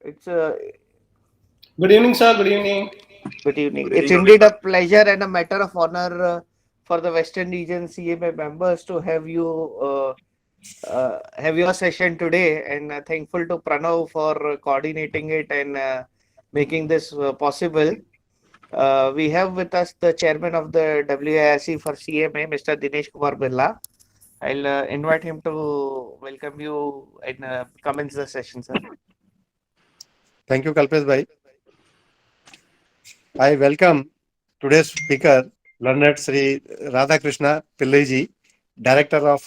It's Good evening, sir. Good evening. Good evening. It's indeed a pleasure and a matter of honor for the Western Region CMA members to have your session today, and thankful to Pranav for coordinating it and making this possible. We have with us the chairman of the WIRC for CMA, Mr. Dinesh Kumar Birla. I'll invite him to welcome you and commence the session, sir. Thank you, Kalpesh bhai. I welcome today's speaker, Learned Sri Radhakrishna Pillai Director of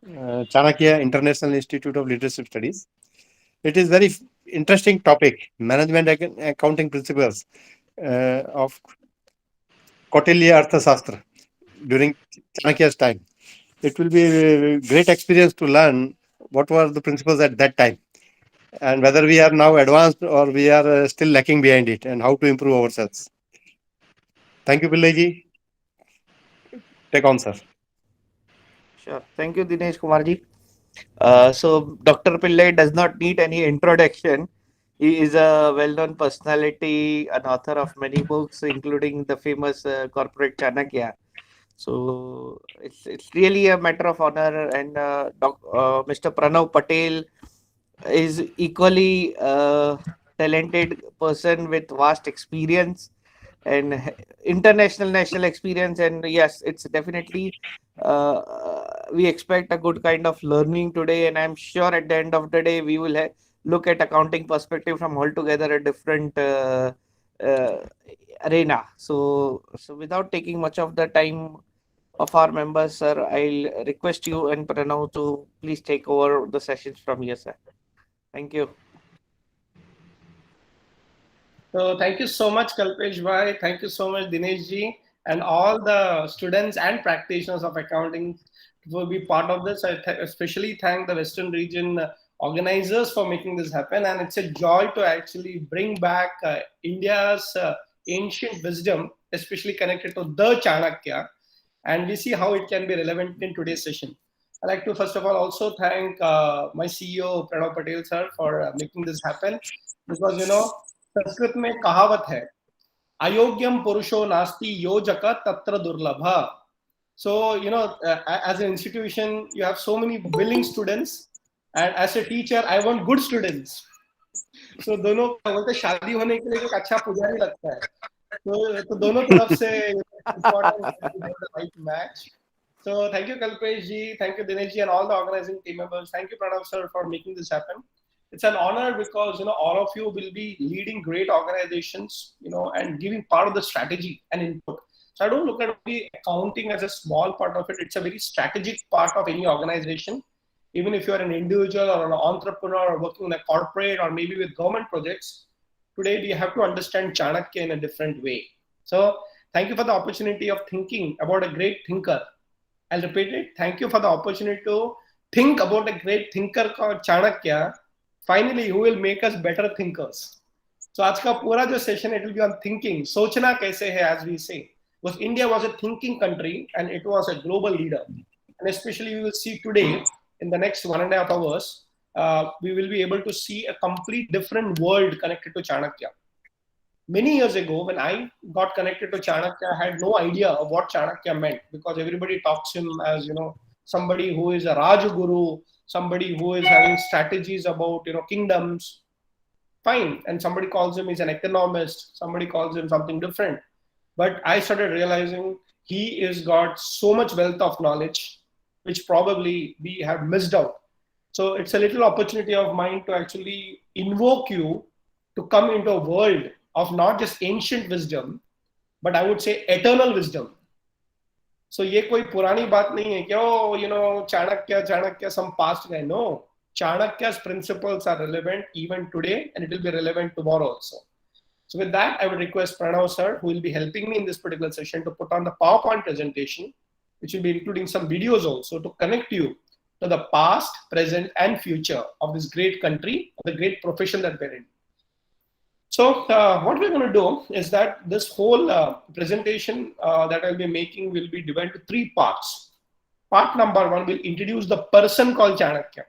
Chanakya International Institute of Leadership Studies. It is very interesting topic, management accounting principles of Kautilya Arthashastra during Chanakya's time. It will be a great experience to learn what were the principles at that time and whether we are now advanced or we are still lacking behind it and how to improve ourselves. Thank you, Pillai. Take on, sir. Sure. Thank you, Dinesh Kumarji. So Dr. Pillai does not need any introduction. He is a well-known personality, an author of many books, including the famous corporate Chanakya. So it's really a matter of honor, and Mr. Pranav Patel is equally talented person with vast experience and international national experience, and yes, it's definitely we expect a good kind of learning today, and I'm sure at the end of the day we will look at accounting perspective from altogether a different uh, arena. So without taking much of the time of our members, sir, I'll request you and Pranav to please take over the sessions from here, sir. Thank you. So thank you so much, Kalpesh bhai. Thank you so much, Dinesh ji, and all the students and practitioners of accounting will be part of this. I especially thank the Western region organizers for making this happen, and it's a joy to actually bring back India's ancient wisdom, especially connected to the Chanakya, and we see how it can be relevant in today's session. I'd like to first of all also thank my CEO Pranav Patel sir for making this happen, because Sanskrit में कहावत है अयोग्यम पुरुषो नास्ति योजक तत्र दुर्लभ. So as an institution you have so many willing students, and as a teacher I want good students. So दोनों बोलते शादी होने के लिए एक अच्छा पुजारी लगता है, तो दोनों तरफ से important right match. So thank you Kalpesh ji, thank you Dinesh ji and all the organizing team members. Thank you Pranav sir for making this happen. It's an honor because all of you will be leading great organizations, and giving part of the strategy and input. So I don't look at the accounting as a small part of it. It's a very strategic part of any organization. Even if you're an individual or an entrepreneur or working in a corporate or maybe with government projects, today we have to understand Chanakya in a different way. So thank you for the opportunity of thinking about a great thinker. I'll repeat it. Thank you for the opportunity to think about a great thinker called Chanakya. Finally, who will make us better thinkers? So आज का पूरा जो session it will be on thinking. सोचना कैसे है, as we say. Because India was a thinking country and it was a global leader. And especially we will see today in the next 1.5 hours, we will be able to see a complete different world connected to Chanakya. Many years ago, when I got connected to Chanakya, I had no idea of what Chanakya meant, because everybody talks him as somebody who is a Rajguru, somebody who is having strategies about kingdoms. Fine, and somebody calls him, he's an economist, somebody calls him something different. But I started realizing he has got so much wealth of knowledge which probably we have missed out. So it's a little opportunity of mine to actually invoke you to come into a world of not just ancient wisdom, but I would say eternal wisdom. So ये कोई पुरानी बात नहीं है कि Chanakya some past guy. No, Chanakya's principles are relevant even today, and it will be relevant tomorrow also. So with that, I would request Pranav sir, who will be helping me in this particular session, to put on the PowerPoint presentation, which will be including some videos also to connect you to the past, present, and future of this great country, of the great profession that we're in. So what we're going to do is that this whole presentation that I'll be making will be divided into 3 parts. Part number 1 will introduce the person called Chanakya.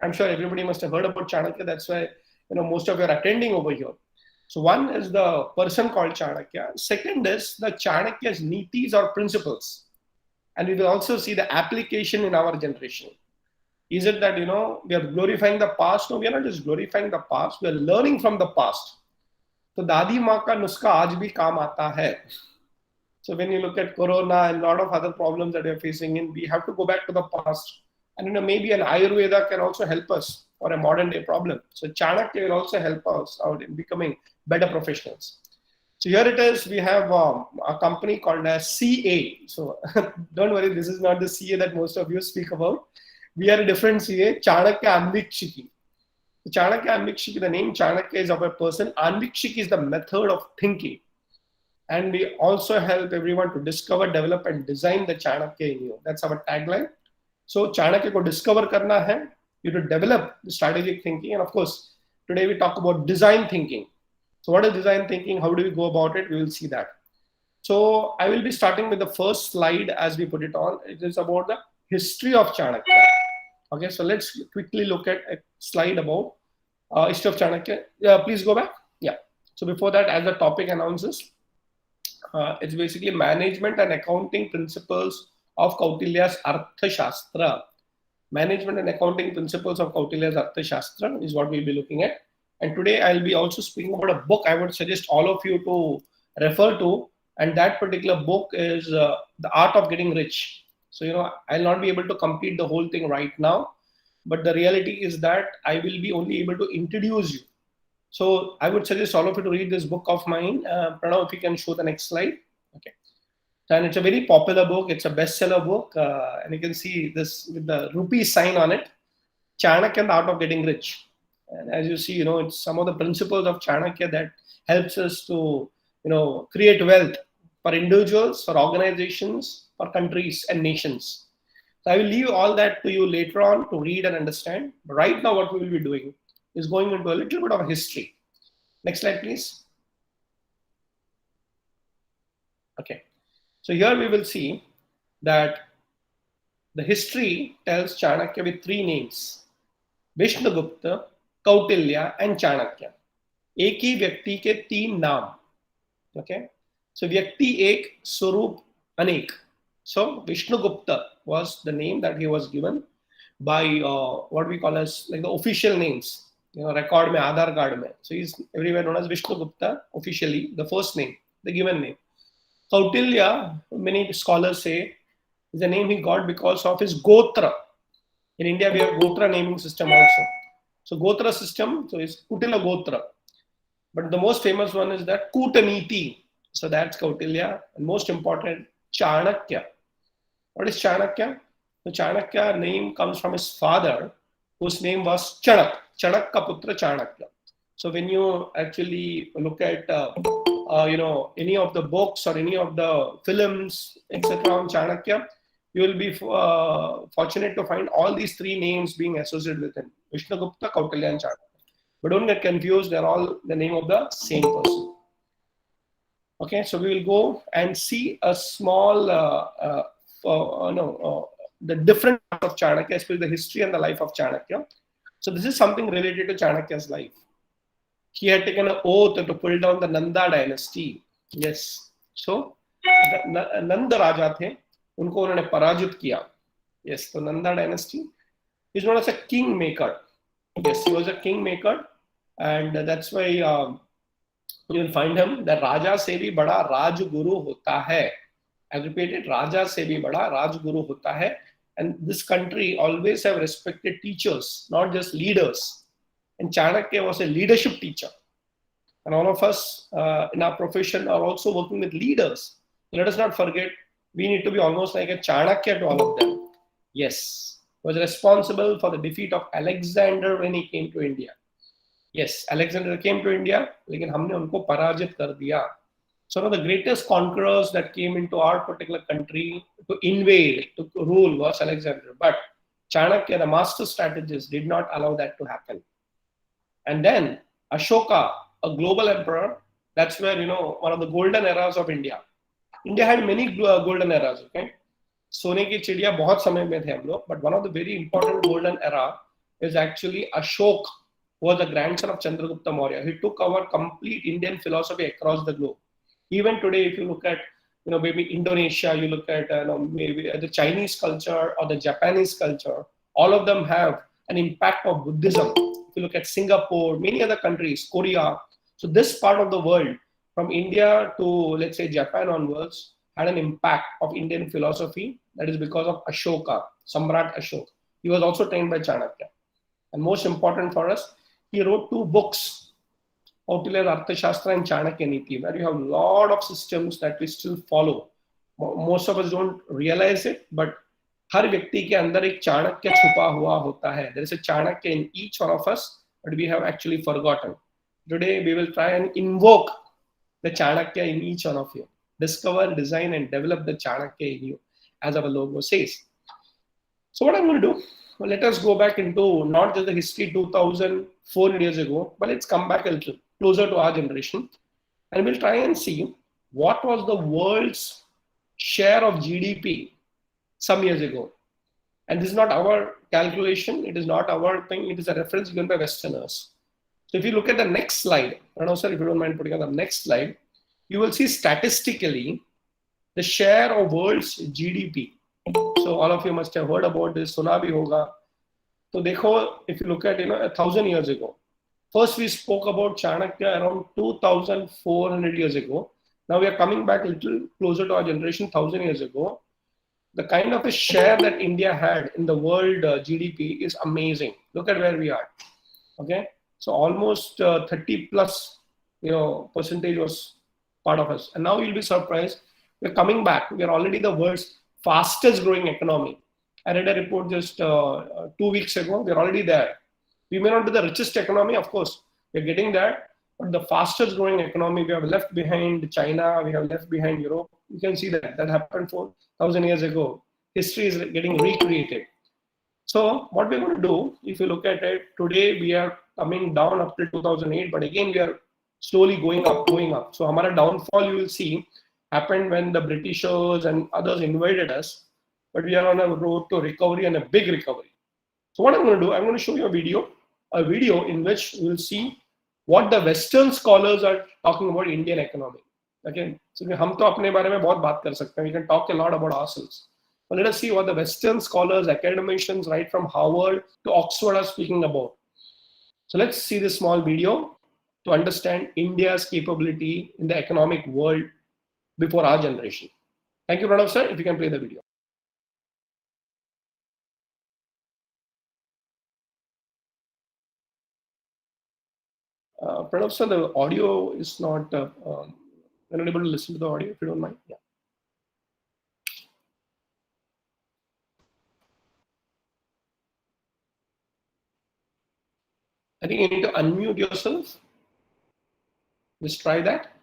I'm sure everybody must have heard about Chanakya. That's why most of you are attending over here. So one is the person called Chanakya. Second is the Chanakya's nitis or principles. And we will also see the application in our generation. Is it that, we are glorifying the past? No, we are not just glorifying the past. We are learning from the past. So दादी माँ का नुस्खा आज भी काम आता है. So when you look at Corona and a lot of other problems that we are facing in, we have to go back to the past. And maybe an Ayurveda can also help us for a modern day problem. So Chanakya will also help us out in becoming better professionals. So here it is, we have a company called as CA. So don't worry, this is not the CA that most of you speak about. We are a different CA, Chanakya Anvikshiki. Chanakya Anvikshiki, the name Chanakya is of a person. Anvikshiki is the method of thinking. And we also help everyone to discover, develop, and design the Chanakya in you. That's our tagline. So Chanakya ko discover karna hai, you to develop the strategic thinking. And of course, today we talk about design thinking. So what is design thinking? How do we go about it? We will see that. So I will be starting with the first slide as we put it on. It is about the history of Chanakya. Okay, so let's quickly look at a slide about history of Chanakya. Please go back. Yeah. So before that, as the topic announces, it's basically management and accounting principles of Kautilya's Arthashastra. Management and accounting principles of Kautilya's Arthashastra is what we'll be looking at. And today I'll be also speaking about a book I would suggest all of you to refer to. And that particular book is The Art of Getting Rich. So, I'll not be able to complete the whole thing right now. But the reality is that I will be only able to introduce you. So I would suggest all of you to read this book of mine. Pranav, if you can show the next slide. Okay. And it's a very popular book. It's a bestseller book. And you can see this with the rupee sign on it. Chanakya and the Art of Getting Rich. And as you see, it's some of the principles of Chanakya that helps us to, create wealth for individuals, for organizations, for countries and nations. So I will leave all that to you later on to read and understand. But right now, what we will be doing is going into a little bit of history. Next slide, please. Okay. So here we will see that the history tells Chanakya with three names: Vishnugupta, Kautilya, and Chanakya. एक ही व्यक्ति के तीन नाम. Okay. So व्यक्ति एक, स्वरूप अनेक. So Vishnugupta was the name that he was given by what we call as like the official names. Record mein, Aadhaar card mein. So he's everywhere known as Vishnugupta officially, the first name, the given name. Kautilya, many scholars say, is a name he got because of his Gotra. In India, we have Gotra naming system also. So Gotra system, so it's Kutila Gotra. But the most famous one is that Kutaniti. So that's Kautilya. And most important, Chanakya. What is Chanakya? The Chanakya name comes from his father, whose name was Chanak. Chanak ka putra Chanakya. So when you actually look at any of the books or any of the films, etc. on Chanakya, you will be fortunate to find all these three names being associated with him: Vishnugupta, Kautilya, and Chanakya. But don't get confused; they're all the name of the same person. Okay, so we will go and see a small, the different part of Chanakya, especially the history and the life of Chanakya. So this is something related to Chanakya's life. He had taken an oath to pull down the Nanda dynasty. Yes. So, Nanda Raja the, unko unhone parajit kiya. Yes, so Nanda dynasty is known as a kingmaker. Yes, he was a kingmaker, and that's why you will find him that Raja se bhi bada Rajguru hota hai. I repeat it, Raja se bhi bada Rajguru hota hai. And this country always have respected teachers, not just leaders. And Chanakya was a leadership teacher. And all of us in our profession are also working with leaders. Let us not forget, we need to be almost like a Chanakya to all of them. Yes, was responsible for the defeat of Alexander when he came to India. Yes, Alexander came to India, लेकिन हमने उनको पराजित कर दिया. So one of the greatest conquerors that came into our particular country to invade, to rule was Alexander. But Chanakya, the master strategist, did not allow that to happen. And then Ashoka, a global emperor, that's where, one of the golden eras of India. India had many golden eras, okay? सोने की चिड़िया बहुत समय में थे हम लोग, but one of the very important golden era is actually Ashok. who was the grandson of Chandragupta Maurya. He took our complete Indian philosophy across the globe. Even today, if you look at maybe Indonesia, you look at maybe the Chinese culture or the Japanese culture, all of them have an impact of Buddhism. If you look at Singapore, many other countries, Korea, so this part of the world, from India to let's say Japan onwards, had an impact of Indian philosophy. That is because of Ashoka, Samrat Ashoka. He was also trained by Chanakya. And most important for us, he wrote two books, Kautilya, Arthashastra and Chanakya Niti, where you have a lot of systems that we still follow. Most of us don't realize it, but हर व्यक्ति के अंदर एक चाणक्य छुपा हुआ होता है. There is a Chanakya in each one of us, but we have actually forgotten. Today we will try and invoke the Chanakya in each one of you. Discover, design, and develop the Chanakya in you, as our logo says. So what I'm going to do, well, let us go back into not just the history 2,400 years ago, but let's come back a little closer to our generation, and we'll try and see what was the world's share of GDP some years ago. And this is not our calculation, it is not our thing, it is a reference given by Westerners. So if you look at the next slide, Pranav sir, if you don't mind putting on the next slide, you will see statistically the share of world's GDP. So all of you must have heard about this, Suna bhi hoga. So dekho, if you look at 1,000 years ago, first we spoke about Chanakya around 2,400 years ago. Now we are coming back a little closer to our generation 1,000 years ago. The kind of a share that India had in the world GDP is amazing. Look at where we are. Okay, so almost 30 plus percentage was part of us, and now you'll be surprised. We're coming back. We are already the world's fastest growing economy. I read a report just 2 weeks ago. We're already there. We may not be the richest economy, of course. We're getting there, but the fastest growing economy. We have left behind China. We have left behind Europe. You can see that happened 4,000 years ago. History is getting recreated. So what we're going to do, if you look at it, today we are coming down up till 2008, but again we are slowly going up. So our downfall, you will see, happened when the Britishers and others invaded us, but we are on a road to recovery, and a big recovery. So what I'm going to do, I'm going to show you a video in which you will see what the Western scholars are talking about Indian economy. Okay, so हम तो अपने बारे में बहुत बात कर सकते हैं. We can talk a lot about ourselves. But let us see what the Western scholars, academicians, right from Harvard to Oxford are speaking about. So let's see this small video to understand India's capability in the economic world before our generation. Thank you, Pranav sir. If you can play the video. Pranav sir, the audio is not, we're not able to listen to the audio, if you don't mind. Yeah. I think you need to unmute yourself. Just try that.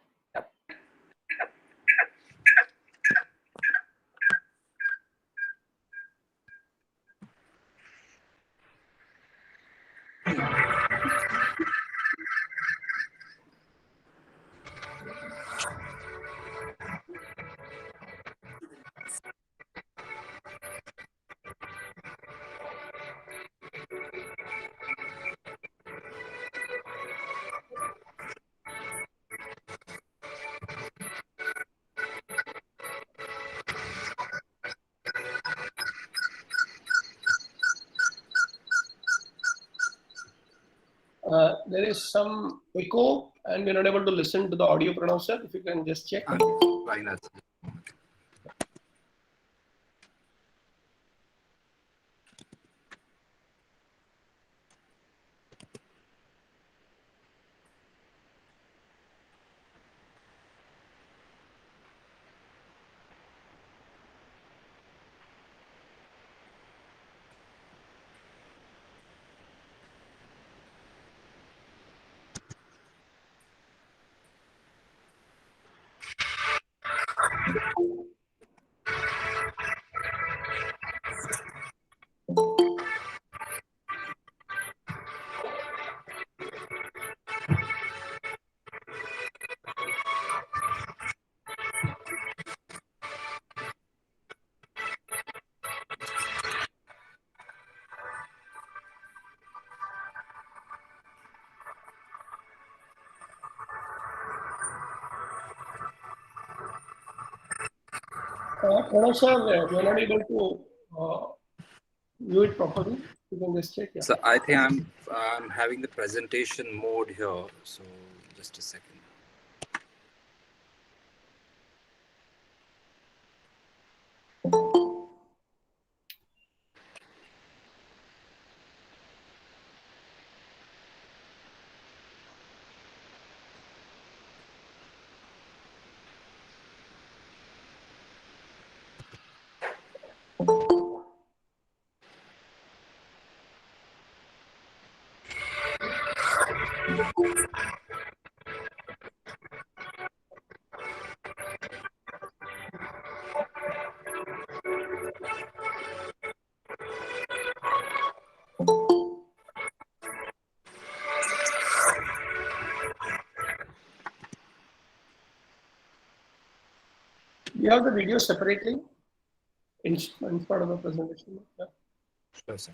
There is some echo and we're not able to listen to the audio, Pranav sir. If you can just check. Pranav sir, we are not able to view it properly. You can just check. Yeah. So I think I'm having the presentation mode here. So just a second. You have the video separately in part of the presentation. Yeah. Sure, sir.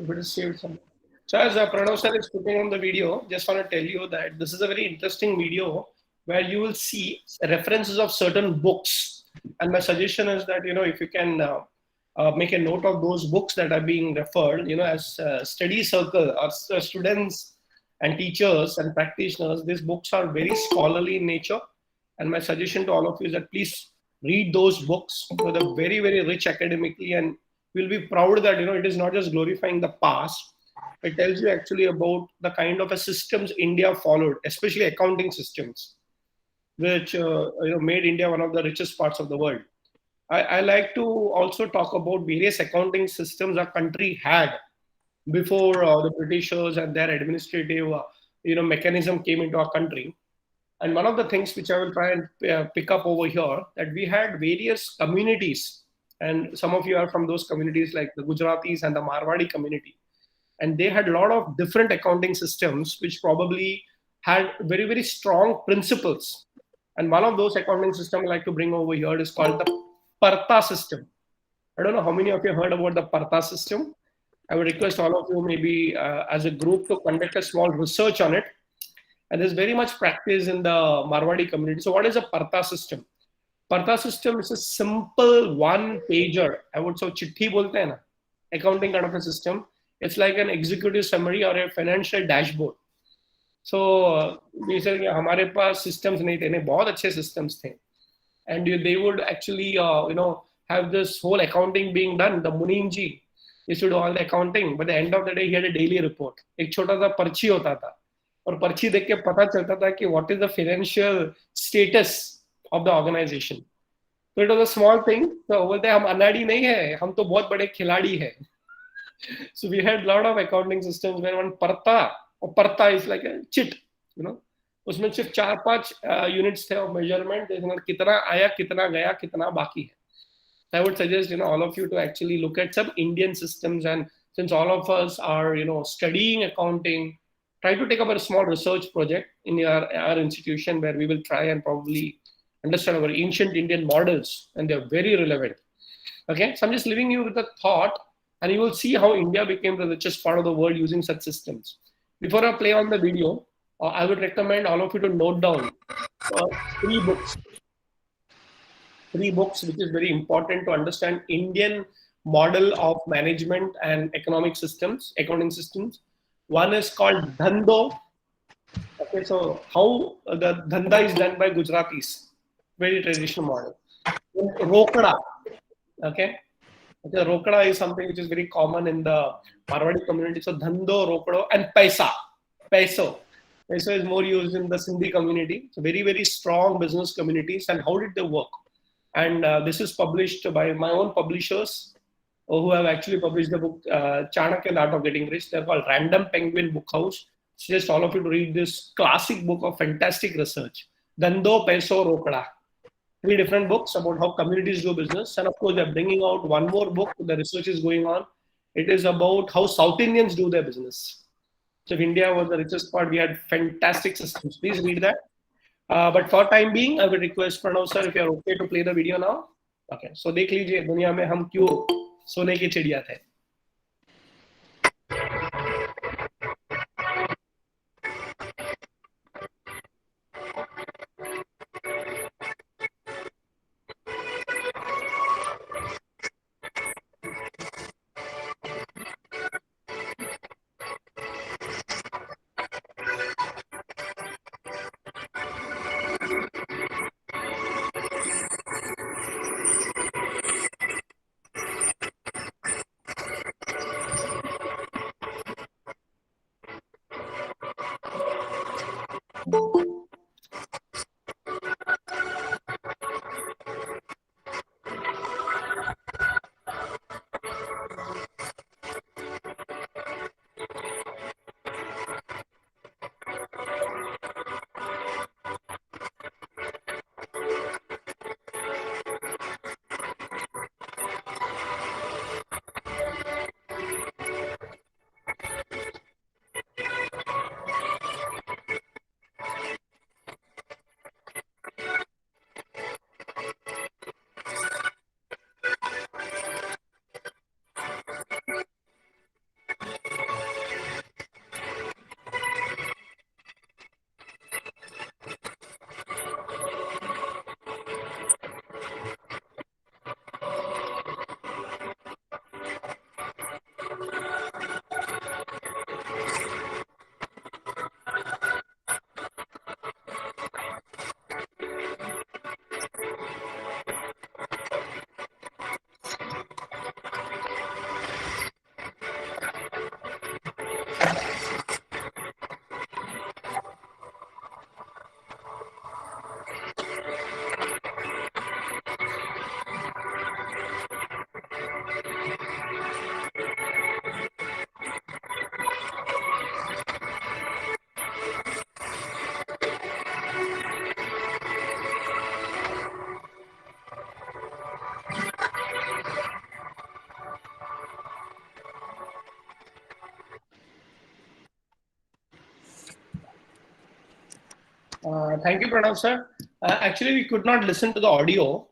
If it is saved somewhere. So as Pranav sir is putting on the video, just want to tell you that this is a very interesting video where you will see references of certain books. And my suggestion is that, if you can make a note of those books that are being referred, as a study circle or students and teachers and practitioners, these books are very scholarly in nature. And my suggestion to all of you is that please read those books. They're very, very rich academically, and you'll be proud that it is not just glorifying the past. It tells you actually about the kind of a systems India followed, especially accounting systems, which made India one of the richest parts of the world. I like to also talk about various accounting systems our country had before the Britishers and their administrative mechanism came into our country. And one of the things which I will try and pick up over here, that we had various communities, and some of you are from those communities like the Gujaratis and the Marwadi community. And they had a lot of different accounting systems which probably had very, very strong principles. And one of those accounting systems I like to bring over here is called the Partha system. I don't know how many of you heard about the Partha system. I would request all of you maybe as a group to conduct a small research on it. And there's very much practice in the Marwadi community. So what is a Partha system? Partha system is a simple one-pager. I would say chitti bolte hai na, accounting kind of a system. It's like an executive summary or a financial dashboard. So basically, हमारे पास systems नहीं थे, बहुत अच्छे systems थे, and they would actually have this whole accounting being done. The Muninji used to do all the accounting, but at the end of the day, he had a daily report. एक छोटा सा पर्ची होता था, और पर्ची देख के पता चलता था कि what is the financial status of the organization. So it was a small thing. So बोलते हम अनाड़ी नहीं है, हम तो बहुत बड़े खिलाड़ी हैं. So we had a lot of accounting systems where one Partha, or Partha is like a chit, उसमें सिर्फ 4-5 units थे of measurement. कितना आया, कितना गया, कितना बाकी है. I would suggest all of you to actually look at some Indian systems, and since all of us are studying accounting, try to take up a small research project in our institution where we will try and probably understand our ancient Indian models, and they're very relevant. Okay, so I'm just leaving you with a thought, and you will see how India became the richest part of the world using such systems. Before I play on the video, I would recommend all of you to note down 3 books. 3 books, which is very important to understand Indian model of management and economic systems, accounting systems. One is called Dhando. Okay, so how the Dhanda is done by Gujaratis, very traditional model. Rokda. Okay. Rokda is something which is very common in the Marwadi community. So Dhando, Rokdo, and Paisa. Peso. Peso is more used in the Sindhi community. So very, very strong business communities. And how did they work? And this is published by my own publishers who have actually published the book Chanakya and the Art of Getting Rich. They're called Random Penguin Book House. Suggest all of you to read this classic book of fantastic research. Dhando, Peso, Rokda. 3 different books about how communities do business. And of course, they're bringing out one more book. The research is going on. It is about how South Indians do their business. So if India was the richest part, we had fantastic systems. Please read that. But for time being, I will request Pranav sir if you are okay to play the video now. Okay. So देख लीजिए दुनिया में हम क्यों सोने की चिड़िया थे. Thank you, Pranav sir. Actually, we could not listen to the audio,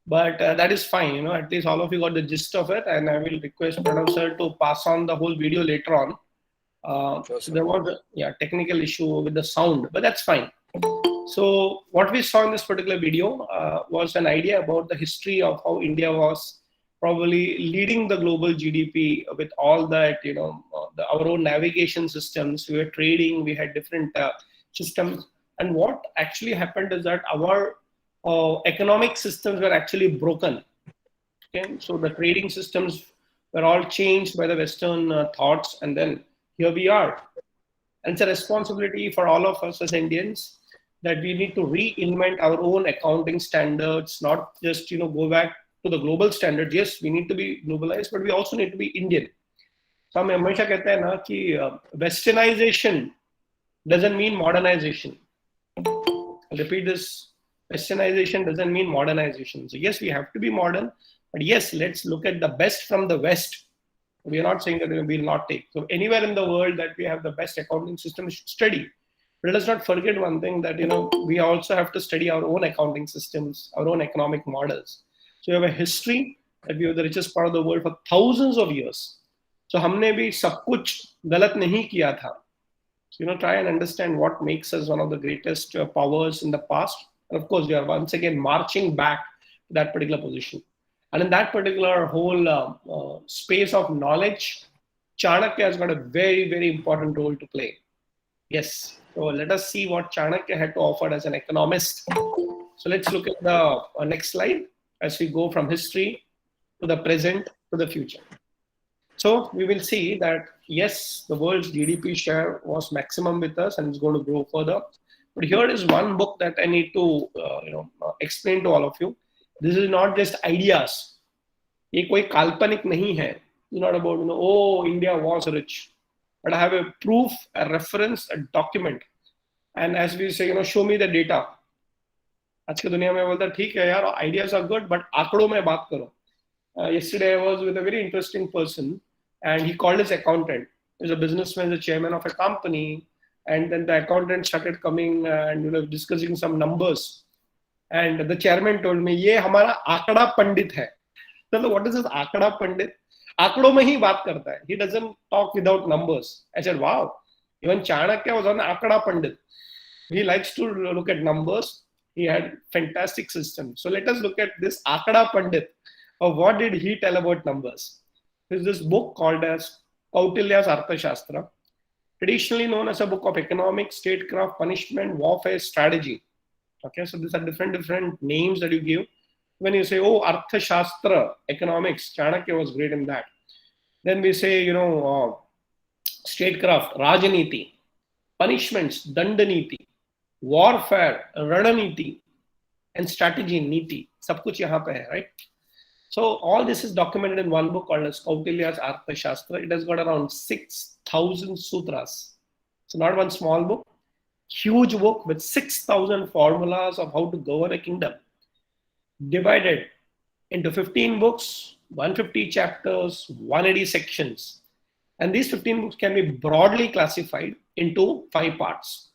but that is fine. At least all of you got the gist of it, and I will request Pranav sir to pass on the whole video later on. Sure, So sir. there was a technical issue with the sound, but that's fine. So what we saw in this particular video was an idea about the history of how India was probably leading the global GDP with all that, our own navigation systems. We were trading, we had different systems. And what actually happened is that our economic systems were actually broken. Okay, so the trading systems were all changed by the Western thoughts, and then here we are. And it's a responsibility for all of us as Indians that we need to reinvent our own accounting standards, not just go back to the global standards. Yes, we need to be globalized, but we also need to be Indian. So हम हमेशा कहते हैं ना कि westernization doesn't mean modernization. I'll repeat this. Westernization doesn't mean modernization. So yes, we have to be modern, but yes, let's look at the best from the West. We are not saying that we will not take. So anywhere in the world that we have the best accounting system, we should study. But let us not forget one thing, that we also have to study our own accounting systems, our own economic models. So we have a history that we are the richest part of the world for thousands of years. So हमने भी सब कुछ गलत नहीं किया था. So try and understand what makes us one of the greatest powers in the past. And of course, we are once again marching back to that particular position. And in that particular whole space of knowledge, Chanakya has got a very, very important role to play. Yes. So let us see what Chanakya had to offer as an economist. So let's look at the next slide as we go from history to the present to the future. So we will see that, yes, the world's GDP share was maximum with us and it's going to grow further. But here is one book that I need to explain to all of you. This is not just ideas. ये कोई काल्पनिक नहीं है. It's not about, oh, India was rich. But I have a proof, a reference, a document. And as we say, show me the data. आज की दुनिया में बोलता ठीक है यार, ideas are good, but आंकड़ों में बात करो. Yesterday I was with a very interesting person, and he called his accountant. He's a businessman, the chairman of a company, and then the accountant started coming and discussing some numbers. And the chairman told me, "ये हमारा आंकड़ा पंडित है." So what is this आंकड़ा पंडित? आंकड़ों में ही बात करता है. He doesn't talk without numbers. I said, wow. Even Chanakya was an आंकड़ा पंडित. He likes to look at numbers. He had fantastic system. So let us look at this आंकड़ा पंडित. What did he tell about numbers? There's this book called as Kautilya's Arthashastra, traditionally known as a book of economics, statecraft, punishment, warfare, strategy. Okay, so these are different names that you give. When you say, oh, Arthashastra, economics, Chanakya was great in that. Then we say, statecraft, Rajaniti, punishments, Dandaniti. warfare, rananiti, and strategy, niti. Sab kuch yahan pe hai, right? So all this is documented in one book called as Kautilya's Arthashastra. It has got around 6,000 sutras. So not one small book, huge book with 6,000 formulas of how to govern a kingdom, divided into 15 books, 150 chapters, 180 sections. And these 15 books can be broadly classified into 5 parts.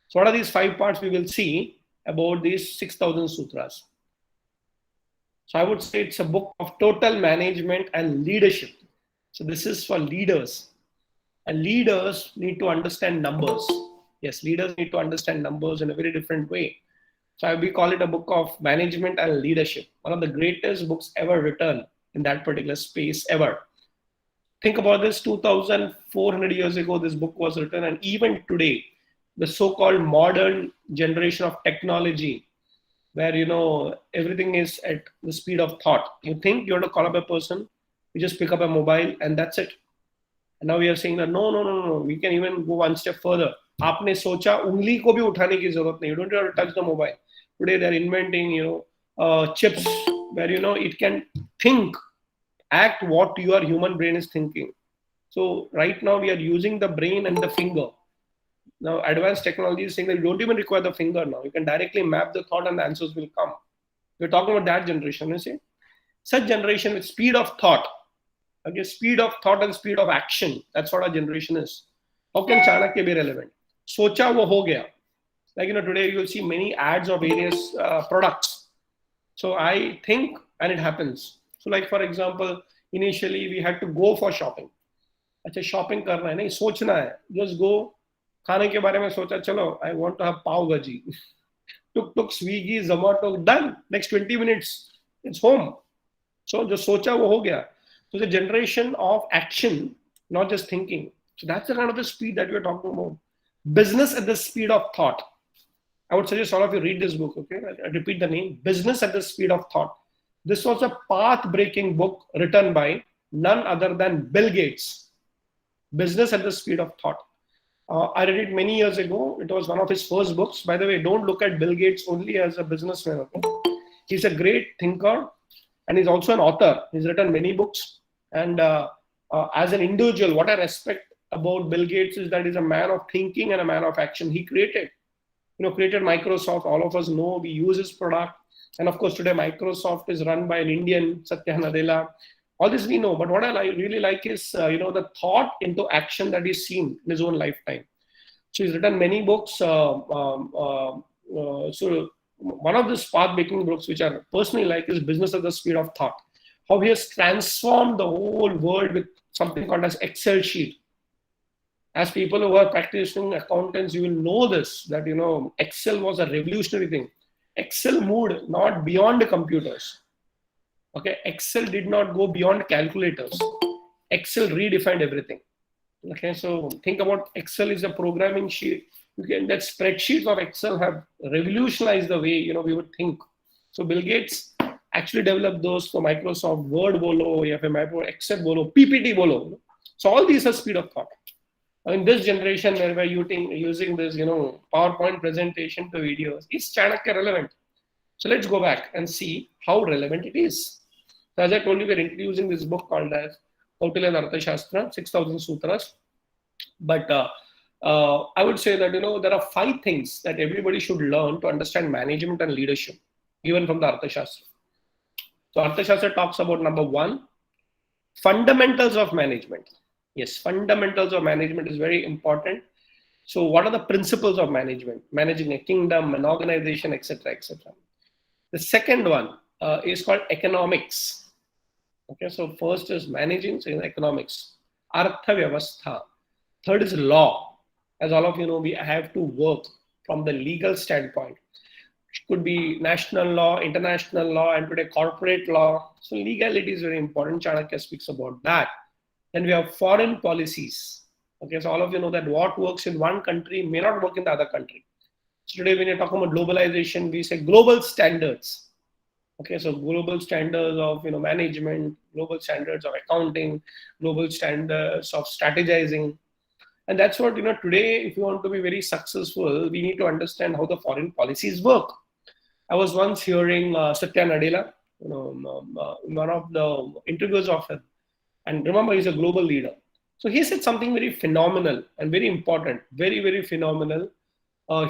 So what are these 5 parts we will see about these 6,000 sutras? So I would say it's a book of total management and leadership. So this is for leaders. And leaders need to understand numbers. Yes, leaders need to understand numbers in a very different way. So we call it a book of management and leadership. One of the greatest books ever written in that particular space ever. Think about this, 2,400 years ago, this book was written. And even today, the so-called modern generation of technology, where everything is at the speed of thought. You think you want to call up a person, you just pick up a mobile and that's it. And now we are saying that no, we can even go one step further. आपने सोचा उंगली को भी उठाने की जरूरत नहीं. You don't have to touch the mobile. Today they are inventing chips where it can think, act what your human brain is thinking. So right now we are using the brain and the finger. Now, advanced technology is saying that you don't even require the finger now. You can directly map the thought and the answers will come. We're talking about that generation, you see. Such generation with speed of thought. Okay, speed of thought and speed of action. That's what our generation is. How can Chanakya be relevant? Socha wo ho gaya. Like, today you'll see many ads of various products. So I think and it happens. So like, for example, initially we had to go for shopping. अच्छा shopping करना है नहीं सोचना है. Just go. खाने के बारे में सोचा चलो I want to have pav bhaji. Took Swiggy, Zomato, done. Next 20 minutes, it's home. So जो सोचा वो हो गया. So the generation of action, not just thinking. So that's the kind of the speed that we're talking about. Business at the speed of thought. I would suggest all of you read this book, okay? I repeat the name, Business at the Speed of Thought. This was a path-breaking book written by none other than Bill Gates. Business at the Speed of Thought. I read it many years ago. It was one of his first books. By the way, don't look at Bill Gates only as a businessman. Okay? He's a great thinker and he's also an author. He's written many books. And as an individual, what I respect about Bill Gates is that he's a man of thinking and a man of action. He created Microsoft. All of us know we use his product. And of course, today Microsoft is run by an Indian, Satya Nadella. All this we know, but what I really like is, the thought into action that he's seen in his own lifetime. So he's written many books. So one of these path-breaking books, which I personally like, is Business at the Speed of Thought. How he has transformed the whole world with something called as Excel sheet. As people who are practicing accountants, you will know this, that, Excel was a revolutionary thing. Excel moved not beyond the computers. Okay, Excel did not go beyond calculators. Excel redefined everything. Okay, so think about Excel is a programming sheet. That spreadsheets of Excel have revolutionized the way we would think. So Bill Gates actually developed those for Microsoft Word bolo, Excel bolo, PPT bolo. So all these are speed of thought. In this generation where we're using this, PowerPoint presentation to videos, is Chanakya relevant? So let's go back and see how relevant it is. So as I told you, we're introducing this book called as Kautilya Arthashastra, 6,000 sutras. But I would say that, there are 5 things that everybody should learn to understand management and leadership, even from the Arthashastra. So Arthashastra talks about number 1, fundamentals of management. Yes, fundamentals of management is very important. So what are the principles of management? Managing a kingdom, an organization, etc., etc. The second one is called economics. Okay, so first is managing, so economics. Artha-vyavastha. Third is law. As all of you know, we have to work from the legal standpoint. It could be national law, international law, and today corporate law. So legality is very important. Chanakya speaks about that. Then we have foreign policies. Okay, so all of you know that what works in one country may not work in the other country. So today when you're talking about globalization, we say global standards. Okay, so global standards of management, global standards of accounting, global standards of strategizing. And that's what, today, if you want to be very successful, we need to understand how the foreign policies work. I was once hearing Satya Nadella, in one of the interviews of him. And remember, he's a global leader. So he said something very phenomenal and very important, very, very phenomenal.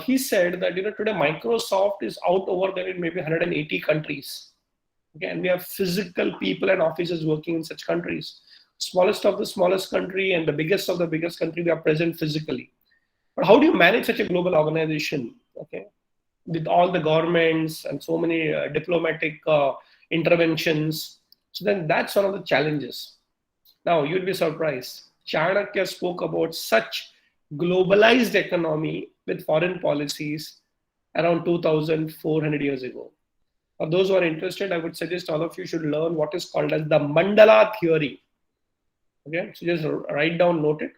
He said that, today Microsoft is out over there in maybe 180 countries. Okay, and we have physical people and offices working in such countries. Smallest of the smallest country and the biggest of the biggest country, we are present physically. But how do you manage such a global organization? Okay, with all the governments and so many diplomatic interventions. So then that's one of the challenges. Now you'll be surprised. Chanakya spoke about such globalized economy with foreign policies around 2,400 years ago. For those who are interested, I would suggest all of you should learn what is called as the mandala theory. Okay, so just write down, note it.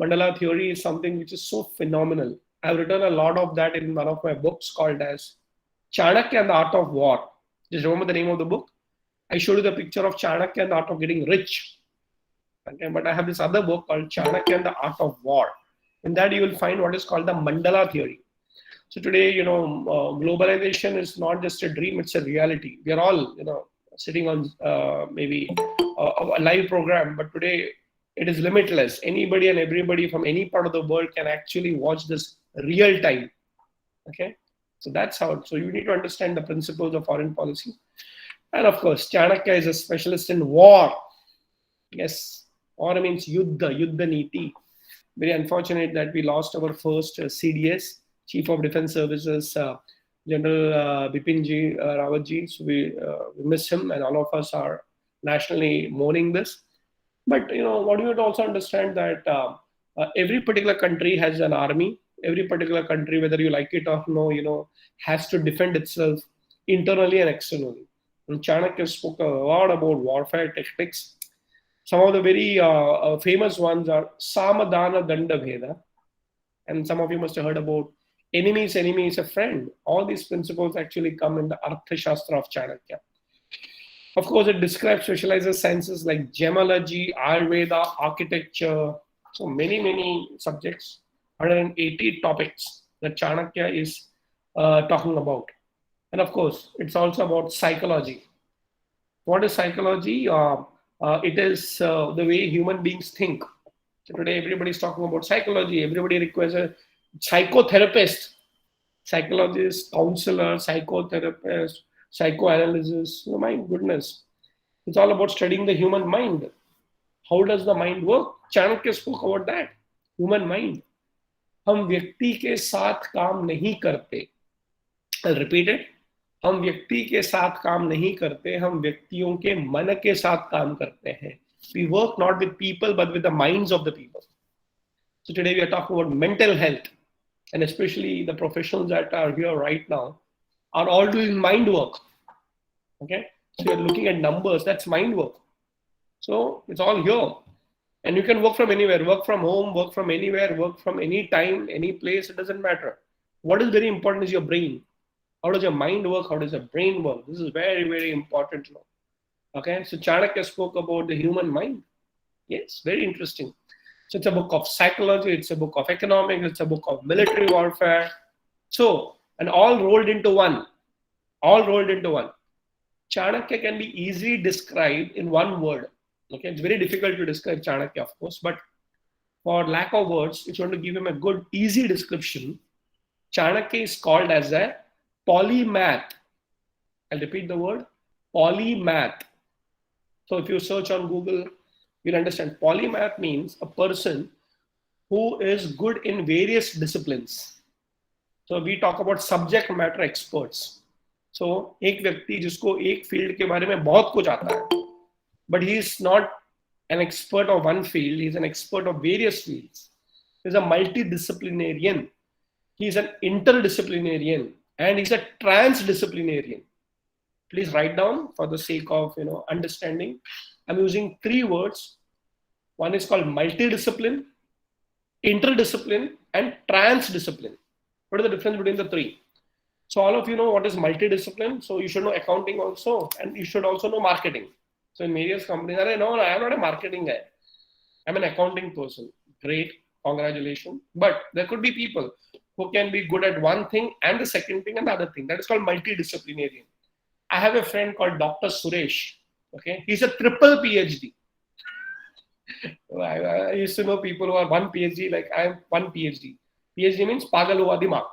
Mandala theory is something which is so phenomenal. I've written a lot of that in one of my books called as Chanakya and the Art of War. Just remember the name of the book. I showed you the picture of Chanakya and the Art of Getting Rich. Okay, but I have this other book called Chanakya and the Art of War. In that you will find what is called the mandala theory. So today, globalization is not just a dream, it's a reality. We are all, sitting on maybe a live program, but today it is limitless. Anybody and everybody from any part of the world can actually watch this real time. Okay, so that's how. So you need to understand the principles of foreign policy. And of course, Chanakya is a specialist in war. Yes, war means Yuddha Niti. Very unfortunate that we lost our first CDS, Chief of Defense Services, General Bipinji Rawatji. So we miss him, and all of us are nationally mourning this. But what you have to also understand that every particular country has an army. Every particular country, whether you like it or no, has to defend itself internally and externally. And Chanakya spoke a lot about warfare tactics. Some of the very famous ones are Samadhana Danda Bheda. And some of you must have heard about enemy's enemy is a friend. All these principles actually come in the Arthashastra of Chanakya. Of course, it describes specialized sciences like gemology, Ayurveda, architecture. So many subjects, 180 topics that Chanakya is talking about. And of course, it's also about psychology. What is psychology? It is the way human beings think. So today, everybody is talking about psychology. Everybody requires a psychotherapist, psychologist, counselor, psychotherapist, psychoanalysis. Oh my goodness. It's all about studying the human mind. How does the mind work? Chanakya spoke about that. Human mind. हम व्यक्ति के साथ काम नहीं करते. I'll repeat it. हम व्यक्ति के साथ काम नहीं करते, हम व्यक्तियों के मन के साथ काम करते हैं. We work not with people but with the minds of the people. So today we are talking about mental health, and especially the professionals that are here right now are all doing mind work. Okay, so you're looking at numbers, that's mind work. So it's all here, and you can work from anywhere, work from home, work from anywhere, work from any time, any place. It doesn't matter. What is very important is your brain. How does your mind work? How does your brain work? This is very, very important to know. Okay, so Chanakya spoke about the human mind. Yes, very interesting. So it's a book of psychology, it's a book of economics, it's a book of military warfare. So, and all rolled into one. All rolled into one. Chanakya can be easily described in one word. Okay, it's very difficult to describe Chanakya, of course, but for lack of words, if you want to give him a good, easy description, Chanakya is called as a polymath. I'll repeat the word, polymath. So if you search on Google, you'll understand. Polymath means a person who is good in various disciplines. So we talk about subject matter experts. So एक व्यक्ति जिसको एक field के बारे में बहुत कुछ आता है, but he is not an expert of one field, he is an expert of various fields. He is a multidisciplinarian, he is an interdisciplinarian, and he's a transdisciplinarian. Please write down for the sake of understanding. I'm using 3 words. One is called multidiscipline, interdiscipline, and transdiscipline. What is the difference between the 3? So all of you know what is multidiscipline. So you should know accounting also, and you should also know marketing. So in various companies, no, I am not a marketing guy. I'm an accounting person. Great. Congratulations. But there could be people who can be good at one thing and the second thing and the other thing. That is called multidisciplinary. I have a friend called Dr. Suresh. Okay, he's a triple PhD. I used to know people who are one PhD, like I am one PhD. PhD means pagal hua dimag.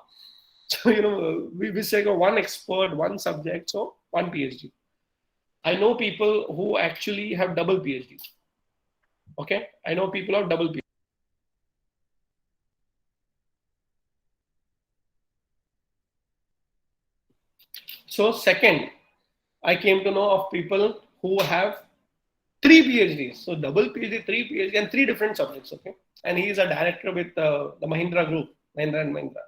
So, we say one expert, one subject, so one PhD. I know people who actually have double PhD. Okay, I know people who have double PhD. So second, I came to know of people who have 3 PhDs. So double PhD, 3 PhD, and 3 different subjects. Okay, and he is a director with the Mahindra Group, Mahindra and Mahindra.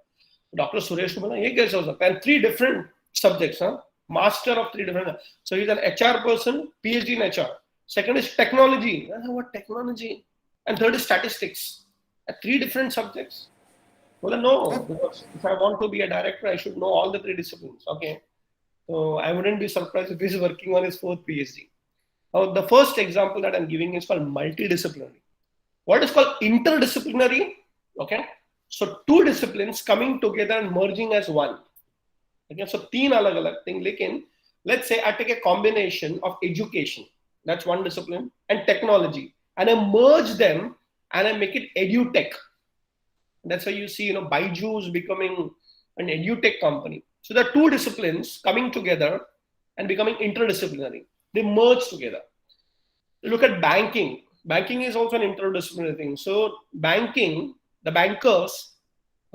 Dr. Suresh Kumar, ये कैसे हो सकता है? And 3 different subjects, huh? Master of 3 different. So he's an HR person, PhD in HR. Second is technology. What technology? And third is statistics. 3 different subjects. Well, no, because if I want to be a director, I should know all the 3 disciplines. Okay. So I wouldn't be surprised if he's working on his 4th PhD. Now, the first example that I'm giving is called multidisciplinary. What is called interdisciplinary? Okay. So 2 disciplines coming together and merging as one. Okay. So 3 alag thing. Lekin, let's say I take a combination of education. That's one discipline, and technology, and I merge them and I make it edutech. That's why you see, Byju's becoming an edutech company. So there are 2 disciplines coming together and becoming interdisciplinary. They merge together. Look at banking. Banking is also an interdisciplinary thing. So banking, the bankers,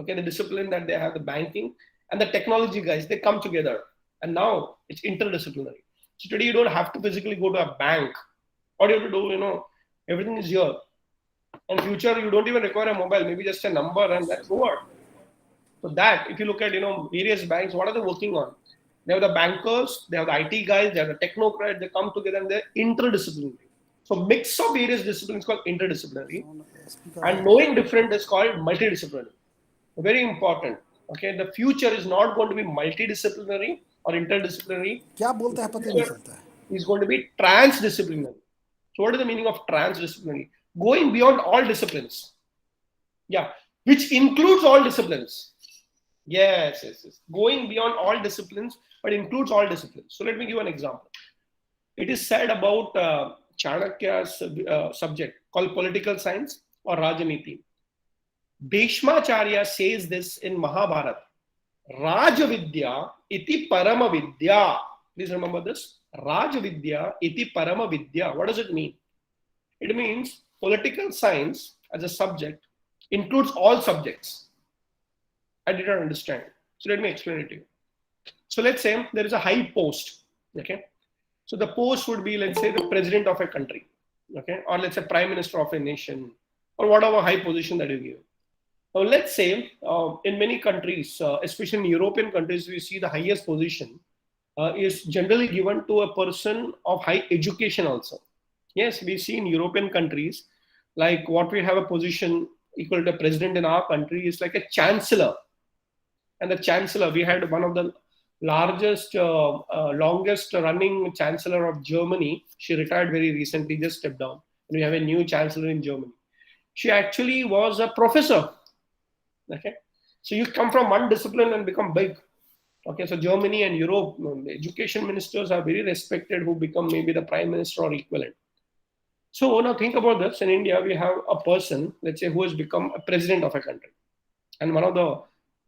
okay, the discipline that they have, the banking and the technology guys, they come together. And now it's interdisciplinary. So today you don't have to physically go to a bank. All you have to do, everything is here. In future, you don't even require a mobile, maybe just a number and that's over. So that, if you look at, various banks, what are they working on? They have the bankers, they have the IT guys, they have the technocrats, they come together and they're interdisciplinary. So mix of various disciplines called interdisciplinary. And knowing different is called multidisciplinary. Very important. Okay, the future is not going to be multidisciplinary or interdisciplinary. It's going to be transdisciplinary. So what is the meaning of transdisciplinary? Going beyond all disciplines. Yeah, which includes all disciplines. Yes. Going beyond all disciplines, but includes all disciplines. So let me give an example. It is said about Chanakya's subject called political science or Rajaniti. Bhishmacharya says this in Mahabharata. Rajavidya iti paramavidya. Please remember this. Rajavidya iti paramavidya. What does it mean? It means political science as a subject includes all subjects. I did not understand. So let me explain it to you. So let's say there is a high post. Okay. So the post would be, let's say, the president of a country. Okay. Or let's say prime minister of a nation or whatever high position that you give. Now let's say in many countries, especially in European countries, we see the highest position is generally given to a person of high education also. Yes, we see in European countries, like what we have a position equal to president in our country is like a chancellor. And the chancellor, we had one of the largest, longest running chancellor of Germany. She retired very recently, just stepped down. And we have a new chancellor in Germany. She actually was a professor. Okay, so you come from one discipline and become big. Okay, so Germany and Europe, the education ministers are very respected who become maybe the prime minister or equivalent. So now think about this. In India, we have a person, let's say, who has become a president of a country. And one of the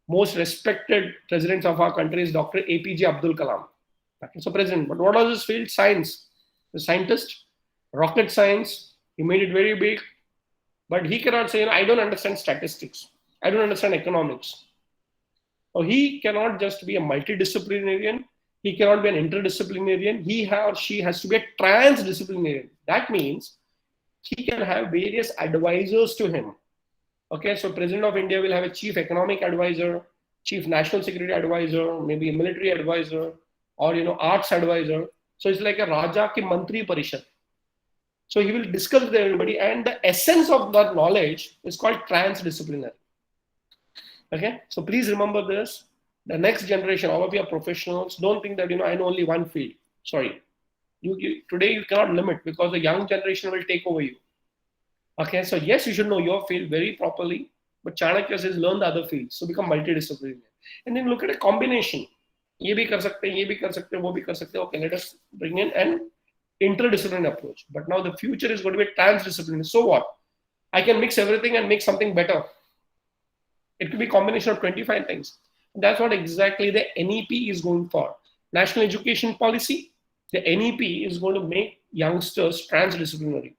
most respected presidents of our country is Dr. APJ Abdul Kalam. Okay, so president, but what was his field? Science. The scientist, rocket science, he made it very big. But he cannot say, I don't understand statistics. I don't understand economics. So he cannot just be a multidisciplinarian. He cannot be an interdisciplinarian. He or she has to be a transdisciplinarian. That means he can have various advisors to him. Okay, so President of India will have a chief economic advisor, chief national security advisor, maybe a military advisor, or arts advisor. So it's like a Raja ki Mantri Parishad. So he will discuss with everybody, and the essence of that knowledge is called transdisciplinary. Okay, so please remember this. The next generation, all of you are professionals. Don't think that I know only one field. Sorry, today you cannot limit because the young generation will take over you. Okay, so yes, you should know your field very properly, but Chanakya says learn the other fields, so become multidisciplinary. And then look at a combination. ये भी कर सकते हैं, ये भी कर सकते हैं, वो भी कर सकते हैं. Okay, let us bring in an interdisciplinary approach. But now the future is going to be transdisciplinary. So what? I can mix everything and make something better. It could be a combination of 25 things. That's what exactly the NEP is going for. National Education Policy, the NEP is going to make youngsters transdisciplinary.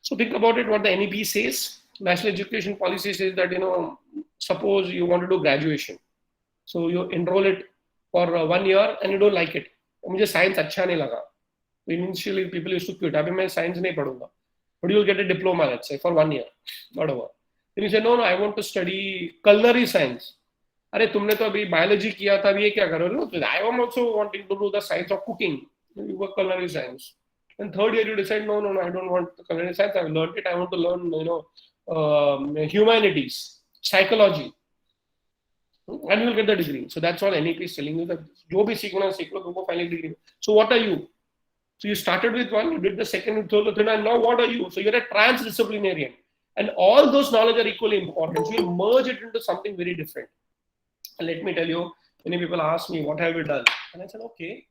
So think about it, what the NEP says. National Education Policy says that, suppose you want to do graduation. So you enroll it for 1 year and you don't like it. मुझे science अच्छा नहीं लगा. Initially people used to quit. अभी मैं science नहीं पढ़ूंगा. But you will get a diploma, let's say, for 1 year. Whatever. Then you say, no, I want to study culinary science. अरे तुमने तो अभी biology किया था, अभी ये क्या कर रहे हो? I am also wanting to do the science of cooking. You work culinary science. And third year you decide, no, I don't want culinary science. I've learned it. I want to learn, humanities, psychology. And you will get the degree. So that's all NEP is telling you, that जो भी सीखना है सीख लो, तुमको final decree. So what are you? So you started with one, you did the second, you told the third, and now what are you? So you're a transdisciplinarian. And all those knowledge are equally important. So you merge it into something very different. And let me tell you, many people ask me, what have you done? And I said, okay.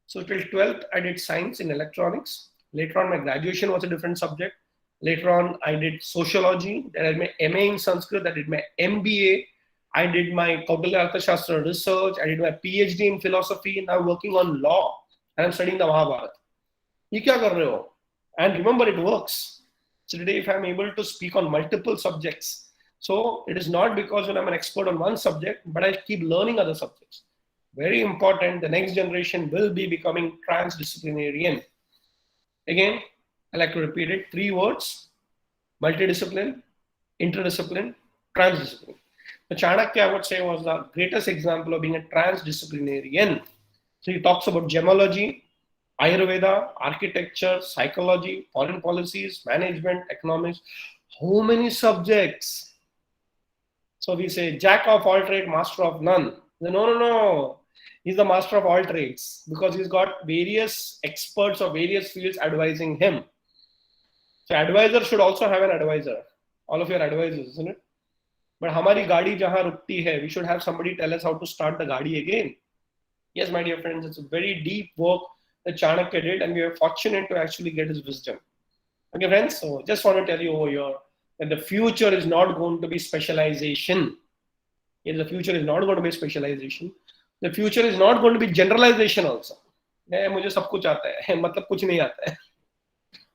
So till 12th, I did science in electronics. Later on, my graduation was a different subject. Later on, I did sociology. Then I did my MA in Sanskrit. I did my MBA. I did my Kautilya Arthashastra research. I did my PhD in philosophy. Now I'm working on law. And I'm studying the Mahabharata. You kya kar rahe ho? And remember, it works. So today, if I'm able to speak on multiple subjects, so it is not because I'm an expert on one subject, but I keep learning other subjects. Very important, the next generation will be becoming transdisciplinarian. Again, I like to repeat it, 3 words: multidiscipline, interdiscipline, transdiscipline. The Chanakya, I would say, was the greatest example of being a transdisciplinarian. So he talks about gemology, Ayurveda, architecture, psychology, foreign policies, management, economics. How many subjects? So we say, jack of all trades, master of none. No. He's the master of all trades because he's got various experts of various fields advising him. So advisor should also have an advisor. All of your advisors, isn't it? But हमारी गाड़ी जहाँ रुकती है, we should have somebody tell us how to start the गाड़ी again. Yes, my dear friends, it's a very deep work that Chanakya did, and we are fortunate to actually get his wisdom. Okay, friends, so just want to tell you over here that the future is not going to be specialization. Yes, the future is not going to be specialization. The future is not going to be generalization also. मुझे सब कुछ आता है, मतलब कुछ नहीं आता है.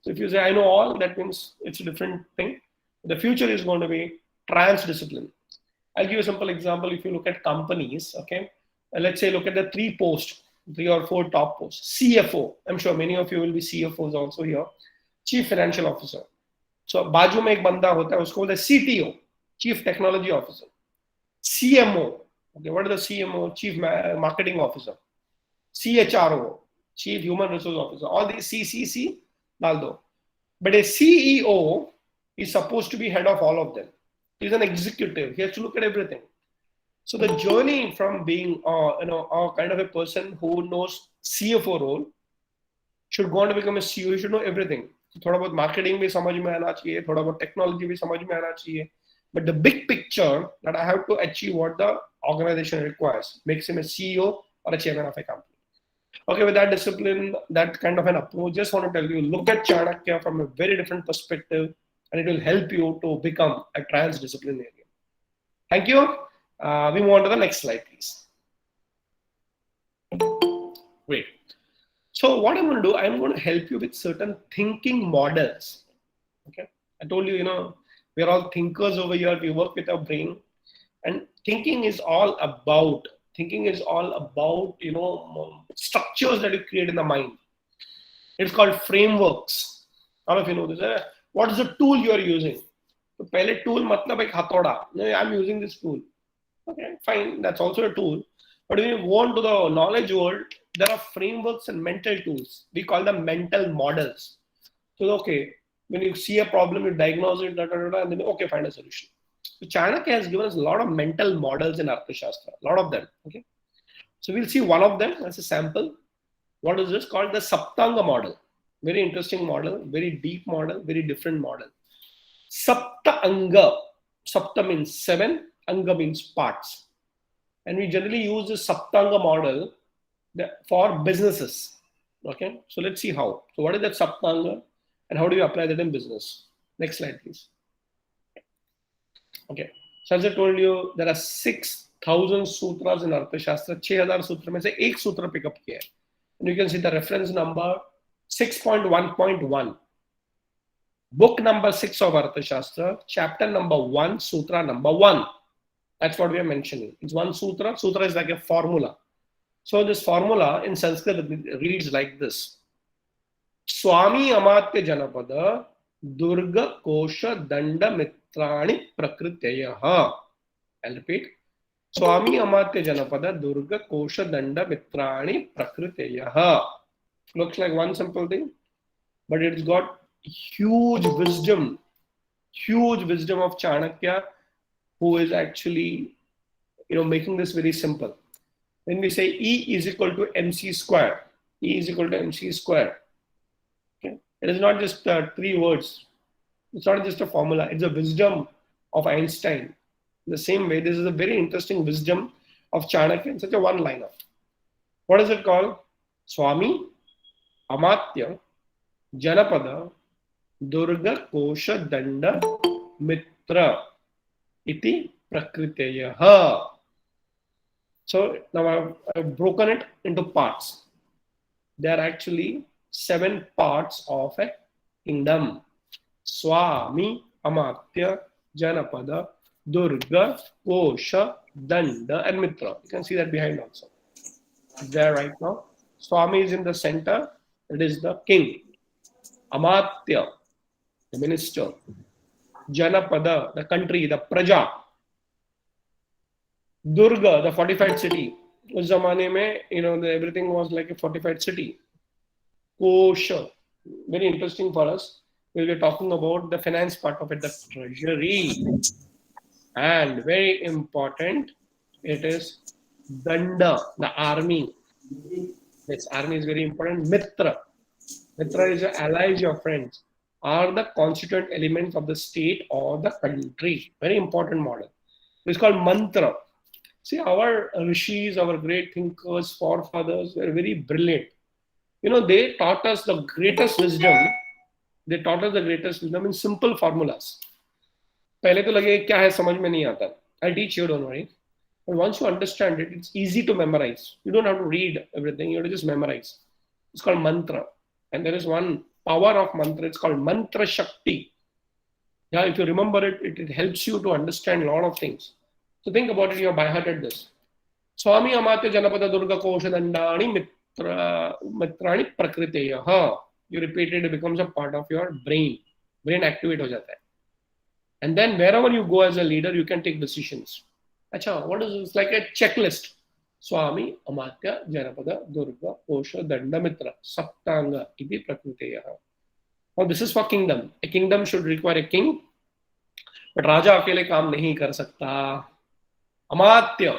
So if you say I know all, that means it's a different thing. The future is going to be transdiscipline. I'll give you a simple example. If you look at companies, okay, let's say look at the 3 or 4 top posts. CFO, I'm sure many of you will be CFOs also here. Chief Financial Officer. So बाजू में एक बंदा होता है, उसको बोलते हैं CTO, Chief Technology Officer. CMO, okay, what is the CMO? Chief Marketing Officer. CHRO, Chief Human Resource Officer. All these CCC, डाल दो. But a CEO is supposed to be head of all of them. He's an executive. He has to look at everything. So the journey from being, kind of a person who knows CFO role should go on to become a CEO. You should know everything. थोड़ा बहुत marketing भी समझ में आना चाहिए, थोड़ा बहुत technology भी समझ में आना चाहिए. But the big picture that I have to achieve what the organization requires makes him a CEO or a chairman of a company. Okay, with that discipline, that kind of an approach, just want to tell you, look at Chanakya from a very different perspective, and it will help you to become a transdisciplinarian. Thank you. We move on to the next slide, please. Great. So what I'm going to do, I'm going to help you with certain thinking models. Okay. I told you, we're all thinkers over here. We work with our brain. And thinking is all about, structures that you create in the mind. It's called frameworks. All of you know this. What is the tool you are using? So, pehle tool matlab ek hathoda. I'm using this tool. Okay, fine. That's also a tool. But when you go into the knowledge world, there are frameworks and mental tools. We call them mental models. So, okay, when you see a problem, you diagnose it, and then, okay, find a solution. So, Chanakya has given us a lot of mental models in Arthashastra. A lot of them. Okay. So, we'll see one of them as a sample. What is this? Called the Saptanga model. Very interesting model, very deep model, very different model. Sapta Anga. Sapta means 7, Anga means parts. And we generally use the Saptanga model for businesses. Okay, so let's see how. So what is that Saptanga and how do you apply that in business? Next slide, please. Okay, so as I told you, there are 6,000 sutras in Arthashastra. 6,000 sutra में से एक सूत्र pick up किया है. And you can see the reference number 6.1.1. Book number 6 of Arthashastra, chapter number 1, sutra number 1. That's what we are mentioning. It's one sutra. Sutra is like a formula. So this formula in Sanskrit reads like this. Swami Amatya Janapada Durga Kosha Danda Mitrani Prakrityaha. I'll repeat. Swami Amatya Janapada Durga Kosha Danda Mitrani Prakrityaha. Looks like one simple thing, but it's got huge wisdom of Chanakya, who is actually, making this very simple. When we say E is equal to MC square, E is equal to MC square. Okay? It is not just 3 words. It's not just a formula. It's a wisdom of Einstein. In the same way, this is a very interesting wisdom of Chanakya in such a one-liner. What is it called? Swami Amatya Janapada Durga Kosha Danda Mitra Iti Prakriteyaha. So now I've broken it into parts. There are actually 7 parts of a kingdom. Swami Amatya Janapada Durga Kosha Danda and Mitra. You can see that behind also. It's there right now. Swami is in the center. It is the king. Amatya, the minister. Janapada, the country, the praja. Durga, the fortified city. Us zamane mein, everything was like a fortified city. Kosha, very interesting for us. We'll be talking about the finance part of it, the treasury. And very important, it is Danda, the army. This army is very important. Mitra. Mitra is your allies, your friends, are the constituent elements of the state or the country. Very important model. It's called mantra. See, our rishis, our great thinkers, forefathers were very brilliant. They taught us the greatest wisdom. They taught us the greatest wisdom in simple formulas. पहले तो लगे क्या है समझ में नहीं आता. I'll teach you, don't worry. But once you understand it, it's easy to memorize. You don't have to read everything. You have to just memorize. It's called mantra. And there is one power of mantra. It's called mantra shakti. Yeah, if you remember it, it helps you to understand a lot of things. So think about it. You have by-hearted this. Swami Amatya Janapada Durga Kosha Dandani Mitrani Prakriteyaha. You repeat it, it becomes a part of your brain. Brain activate ho jata hai. And then wherever you go as a leader, you can take decisions. Acha, what is this? Like a checklist. Swami Amatya Janapada Durga Kosha Danda Mitra Saptanga Iti Prakriteyaha. Now this is for kingdom. A kingdom should require a king, but Raja akele kaam nahi kar sakta. Amatya.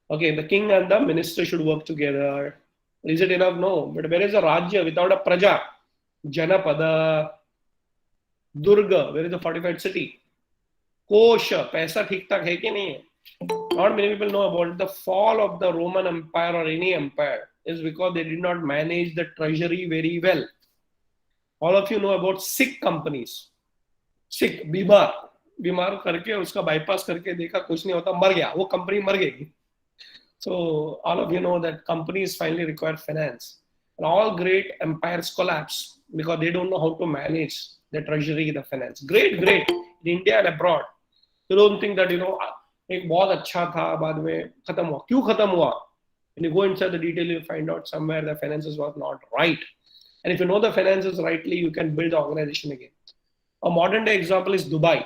Okay, the king and the minister should work together. Is it enough? No. But where is a Rajya without a Praja? Janapada. Durga, where is the fortified city? Kosha, paisa thik tak hai ki nahi hai? Not many people know about it. The fall of the Roman Empire or any empire is because they did not manage the treasury very well. All of you know about sick companies. Sick, बीमार करके उसका bypass करके देखा कुछ नहीं होता, मर गया, वो company मर गई. So all of you know that companies finally require finance. And all great empires collapse because they don't know how to manage the treasury, the finance. Great in India and abroad. You don't think that एक बहुत अच्छा था बाद में खत्म हुआ. क्यों खत्म हुआ? When you go inside the detail, you find out somewhere the finances was not right. And if you know the finances rightly, you can build the organization again. A modern day example is Dubai.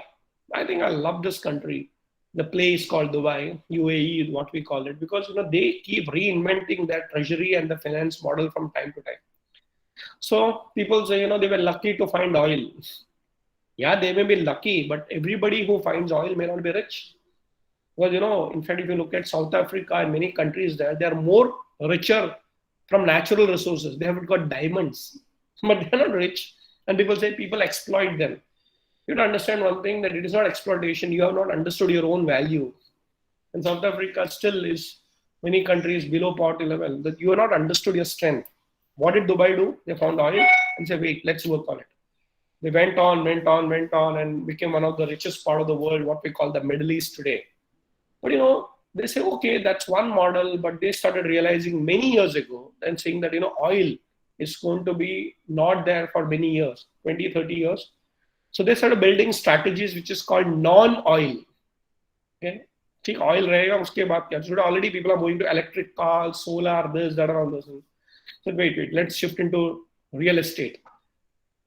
I think I love this country. The place called Dubai, UAE is what we call it, because they keep reinventing their treasury and the finance model from time to time. So people say, they were lucky to find oil. Yeah, they may be lucky, but everybody who finds oil may not be rich. Because, in fact, if you look at South Africa and many countries there, they are more richer from natural resources. They haven't got diamonds, but they're not rich. And people say people exploit them. You have to understand one thing, that it is not exploitation. You have not understood your own value. And South Africa still is many countries below poverty level, that you have not understood your strength. What did Dubai do? They found oil and said, wait, let's work on it. They went on, and became one of the richest part of the world, what we call the Middle East today. But they say, okay, that's one model, but they started realizing many years ago and saying that, oil is going to be not there for many years, 20, 30 years. So they started building strategies which is called non-oil. Okay? ठीक oil रहेगा उसके बाद क्या? Today already people are moving to electric cars, solar, this, that, all those things. So wait, let's shift into real estate.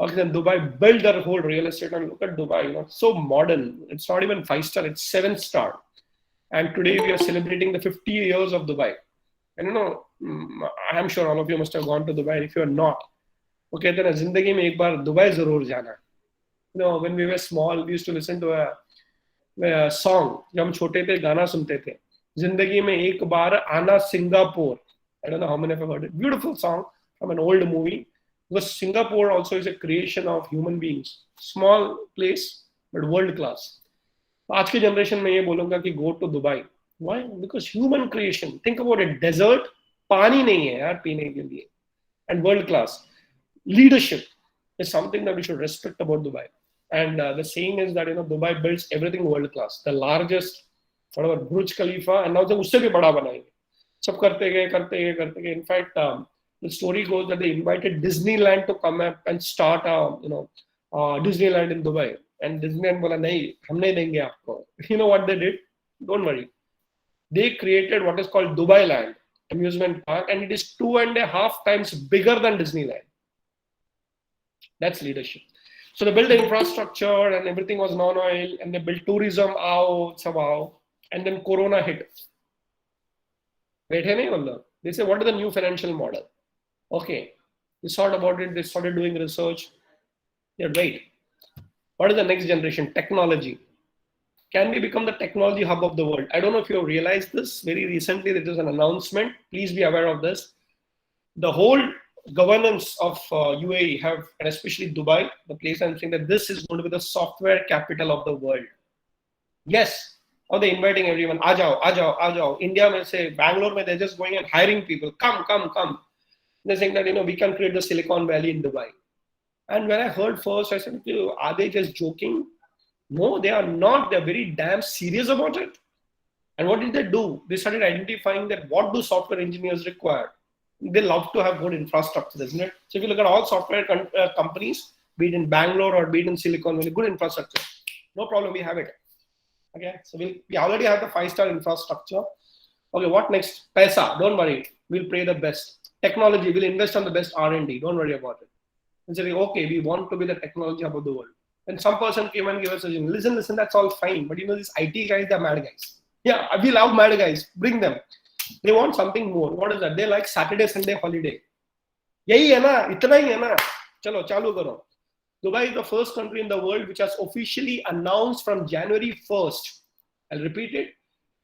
Okay, then Dubai built their whole real estate, and look at Dubai, so modern. It's not even 5-star, it's 7-star. And today we are celebrating the 50 years of Dubai. And I'm sure all of you must have gone to Dubai. If you are not, okay, then zindagi mein ek baar Dubai zarur jana. When we were small, we used to listen to a song. जब हम छोटे थे गाना सुनते थे, जिंदगी में एक बार आना Singapore. I don't know how many of you have heard it. Beautiful song from an old movie. Because Singapore also is a creation of human beings. Small place, but world class. आज की generation में ये बोलूंगा कि go to Dubai. Why? Because human creation. Think about it. Desert, पानी नहीं है यार पीने के लिए. And world class. Leadership is something that we should respect about Dubai. And the saying is that Dubai builds everything world class. The largest, whatever, Burj Khalifa, and now उससे भी बड़ा बनाएंगे. सब करते गए. In fact, the story goes that they invited Disneyland to come up and start Disneyland in Dubai. And Disneyland बोला नहीं, हम नहीं देंगे आपको. You know what they did? Don't worry. They created what is called Dubai Land amusement park, and it is 2.5 times bigger than Disneyland. That's leadership. So they built the infrastructure and everything was non-oil, and they built tourism out somehow, and then Corona hit. They say, what is the new financial model? Okay, they thought about it, they started doing research. Yeah, right. What is the next generation? Technology. Can we become the technology hub of the world? I don't know if you have realized this. Very recently, there was an announcement. Please be aware of this. The whole governance of UAE have, and especially Dubai, the place I'm saying that this is going to be the software capital of the world. Yes. Or they're inviting everyone. Ajao. India may say, Bangalore, they're just going and hiring people. Come. They're saying that, we can create the Silicon Valley in Dubai. And when I heard first, I said, are they just joking? No, they are not. They're very damn serious about it. And what did they do? They started identifying that what do software engineers require? They love to have good infrastructure, isn't it? So if you look at all software companies, be it in Bangalore or be it in Silicon Valley, good infrastructure. No problem, we have it. Okay, so we already have the 5-star infrastructure. Okay, what next? Paisa, don't worry. We'll pay the best. Technology, we'll invest on the best R&D. Don't worry about it. And say, okay, we want to be the technology hub of the world. And some person came and gave us a suggestion. Listen, that's all fine. But these IT guys, they're mad guys. Yeah, we love mad guys. Bring them. They want something more. What is that? They like Saturday, Sunday holiday. Yahi hai na, itna hi hai na. Chalo, chalu karo. Dubai is the first country in the world which has officially announced from January 1st. I'll repeat it.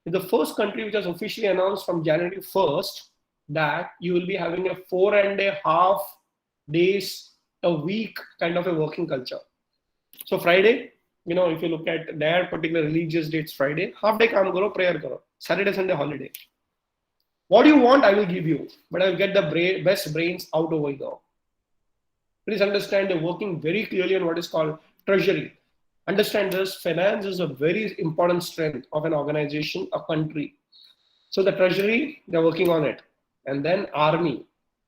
It's the first country which has officially announced from January 1st that you will be having a 4.5 days a week kind of a working culture. So Friday, if you look at their particular religious dates, Friday, half day kaam karo, prayer karo. Saturday, Sunday holiday. What do you want, I will give you. But I will get the best brains out over here. Please understand they're working very clearly on what is called treasury. Understand this, finance is a very important strength of an organization, a country. So the treasury, they're working on it. And then army,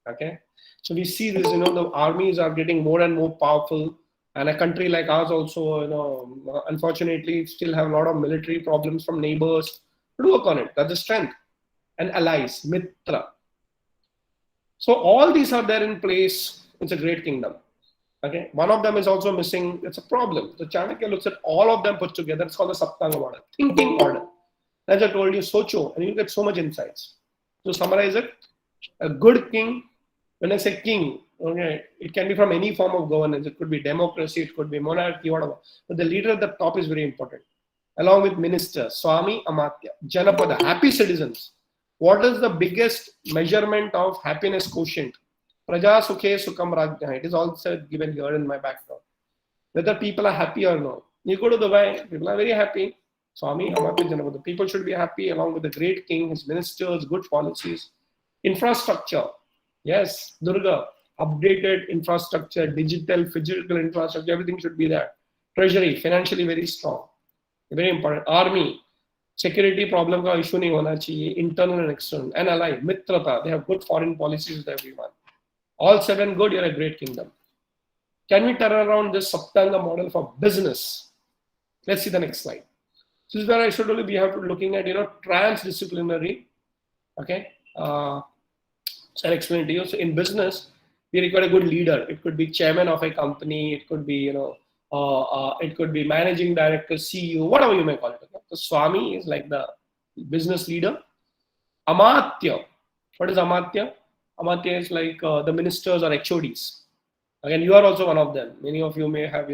okay? So we see this, the armies are getting more and more powerful. And a country like ours also, unfortunately, still have a lot of military problems from neighbors. But work on it, that's the strength. And allies, mitra. So all these are there in place. It's a great kingdom. Okay, one of them is also missing. It's a problem. So Chanakya looks at all of them put together. It's called the Saptanga model, thinking order. As I told you, Socho, and you get so much insights. To summarize it, a good king. When I say king, okay, it can be from any form of governance. It could be democracy, it could be monarchy, whatever. But the leader at the top is very important. Along with ministers, Swami, Amatya, Janapada, happy citizens. What is the biggest measurement of happiness quotient? Praja Sukhe Sukham Rajya. It is also given here in my background. whether people are happy or not. You go to Dubai, people are very happy. Swami Amartya Janapada. People should be happy along with the great king, his ministers, good policies. Infrastructure. Yes, Durga. Updated infrastructure, digital, physical infrastructure, everything should be there. Treasury, financially very strong. Very important. Army, security problem का issue नहीं होना चाहिए. Internal and external. And ally, mitrata. They have good foreign policies with everyone. All 7 good, you're a great kingdom. Can we turn around this Saptanga model for business? Let's see the next slide. This is where I should only be have to looking at transdisciplinary. Okay, so I'll explain to you. So in business, we require a good leader. It could be chairman of a company. It could be it could be managing director, CEO, whatever you may call it. Okay? So Swami is like the business leader. Amatya. What is Amatya? Amatya is like the ministers or HODs. Again, you are also one of them. Many of you may have,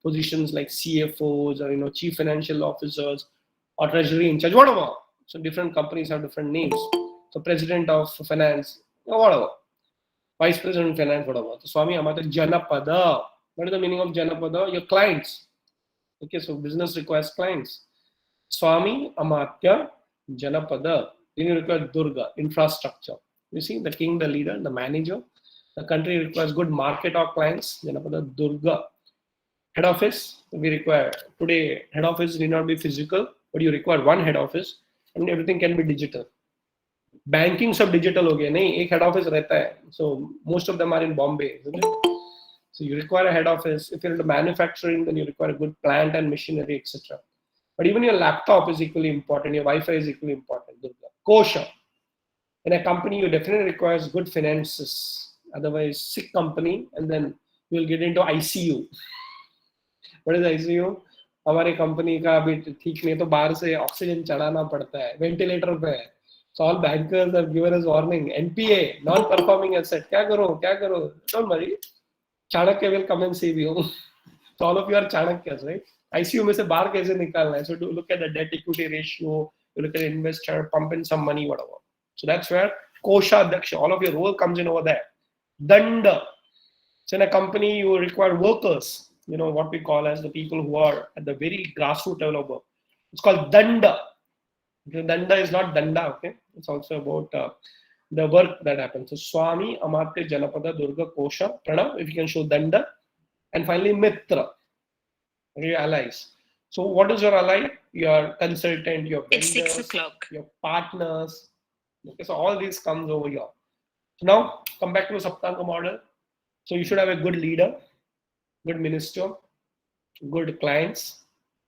positions like CFOs or, chief financial officers or treasury in charge, whatever. So different companies have different names. So president of finance, whatever. Vice president of finance, whatever. So Swami Amatya Janapada. What is the meaning of Janapada? Your clients. Okay, so business requires clients. Swami Amatya Janapada. Then you require Durga, infrastructure. You see, the king, the leader, the manager. The country requires good market or clients. Janapada Durga. Head office, we require. Today, head office need not be physical, but you require one head office and everything can be digital. Banking सब digital हो गया नहीं, एक head office रहता है. So most of them are in Bombay, isn't it? So you require a head office. If you're into manufacturing, then you require a good plant and machinery, etc. But even your laptop is equally important. Your Wi-Fi is equally important. Kosha. In a company, you definitely requires good finances. Otherwise, sick company, and then you'll get into ICU. What is ICU? हमारे company का अभी ठीक नहीं तो बाहर से oxygen चढ़ाना पड़ता है, वेंटिलेटर पे है. So all bankers have given us warning. NPA, non-performing asset. क्या करो? Don't worry. Chanakya will come and save you. So all of you are Chanakyas, right? ICU में से बाहर कैसे निकालना है? So do look at the debt equity ratio. You look at investor, pump in some money, whatever. So that's where Kosha Daksha, all of your role comes in over there. Danda. So in a company, you require workers. What we call as the people who are at the very grassroots level. It's called Danda. Danda is not Danda, okay? It's also about the work that happens. So Swami, Amatya, Janapada, Durga, Kosha, Pranav, if you can show Danda. And finally, Mitra, your allies. So what is your ally? Your consultant, your vendors, It's 6 o'clock. Your partners. Okay, so all these comes over here. So now, come back to the Saptanga model. So you should have a good leader, good minister, good clients,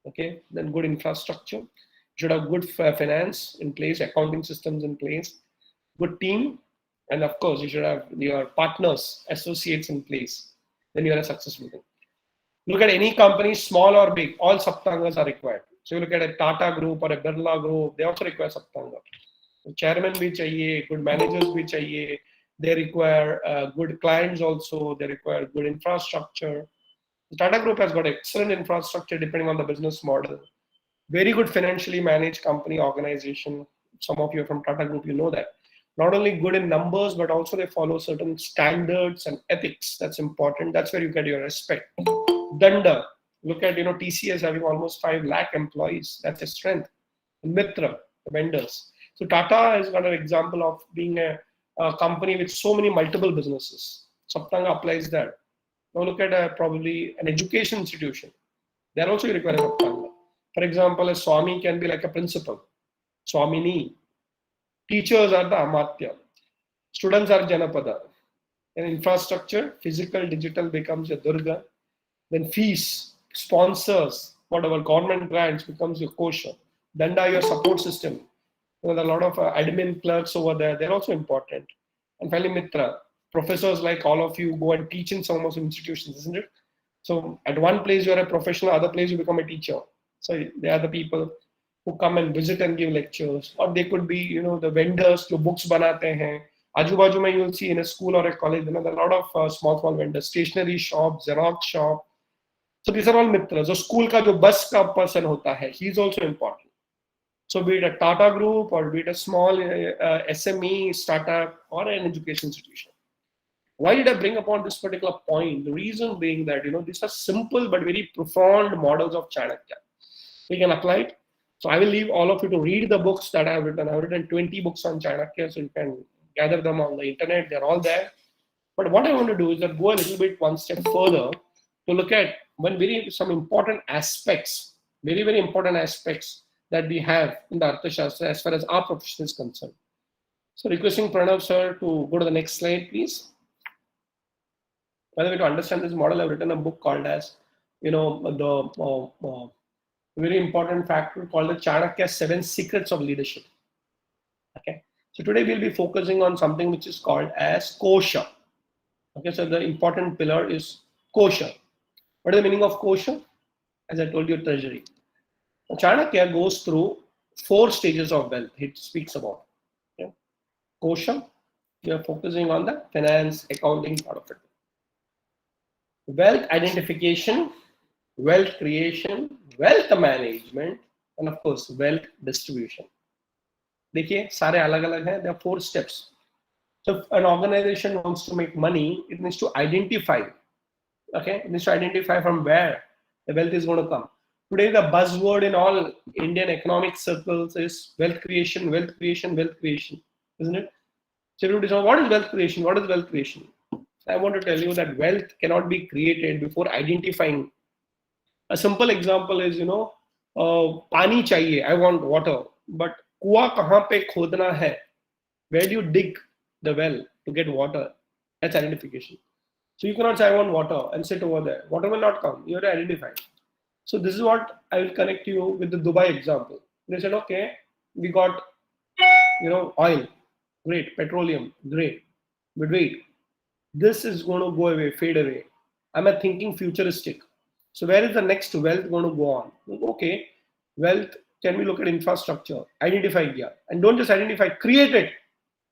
okay, then good infrastructure. You should have good finance in place, accounting systems in place, good team, and of course, you should have your partners, associates in place. Then you are a successful thing. Look at any company, small or big, all Saptangas are required. So you look at a Tata group or a Birla group, they also require Saptanga. So chairman bhi chahiye, good managers bhi chahiye. They require good clients also. They require good infrastructure. The Tata Group has got excellent infrastructure depending on the business model. Very good financially managed company organization. Some of you are from Tata Group, you know that. Not only good in numbers, but also they follow certain standards and ethics. That's important. That's where you get your respect. Danda. Look at, TCS having almost 5 lakh employees. That's a strength. Mitra, the vendors. So Tata has got an example of being a company with so many multiple businesses. Saptanga applies that. Now look at probably an education institution. There also you require a Saptanga. For example, a Swami can be like a principal. Swamini. Teachers are the Amatya. Students are Janapada. And infrastructure, physical, digital becomes your Durga. Then fees, sponsors, whatever government grants becomes your Kosha. Danda, your support system. There are a lot of admin clerks over there. They're also important. And finally, Mitra. Professors like all of you go and teach in some of those institutions, isn't it? So at one place you are a professional, other place you become a teacher. So they are the people who come and visit and give lectures. Or they could be, the vendors who books banate hain. Aju-baju mein you'll see in a school or a college, there are a lot of small vendors, stationery shop, Xerox shop. So these are all Mitras. So school ka jo bus ka person hota hai, he is also important. So be it a Tata Group or be it a small SME, startup or an education institution. Why did I bring upon this particular point? The reason being that, these are simple but very profound models of Chanakya. We can apply it. So I will leave all of you to read the books that I have written. I have written 20 books on Chanakya, so you can gather them on the internet. They're all there. But what I want to do is that go a little bit one step further to look at some important aspects, very, very important aspects that we have in the Arthashastra as far as our profession is concerned. So requesting Pranav sir to go to the next slide, please. By the way, to understand this model, I've written a book called as, the very important factor called the Chanakya 7 Secrets of Leadership. Okay. So today we'll be focusing on something which is called as kosha. Okay. So the important pillar is kosha. What is the meaning of kosha? As I told you, treasury. Chanakya goes through 4 stages of wealth. It speaks about. Okay. Kosha, we are focusing on the finance, accounting part of it. Wealth identification, wealth creation, wealth management, and of course, wealth distribution. देखिए सारे अलग-अलग हैं. There are 4 steps. So if an organization wants to make money, it needs to identify. Okay, it needs to identify from where the wealth is going to come. Today, the buzzword in all Indian economic circles is wealth creation, wealth creation, wealth creation, isn't it? So everybody says, what is wealth creation? What is wealth creation? I want to tell you that wealth cannot be created before identifying. A simple example is, पानी चाहिए, I want water, but कुआं कहाँ पे खोदना है? Where do you dig the well to get water? That's identification. So you cannot say I want water and sit over there. Water will not come. You have to identify. So this is what I will connect you with the Dubai example. They said, okay, we got, oil, great, petroleum, great, but wait, this is going to go away, fade away. I'm thinking futuristic. So where is the next wealth going to go on? Okay, wealth, can we look at infrastructure? Identify here. And don't just identify, create it.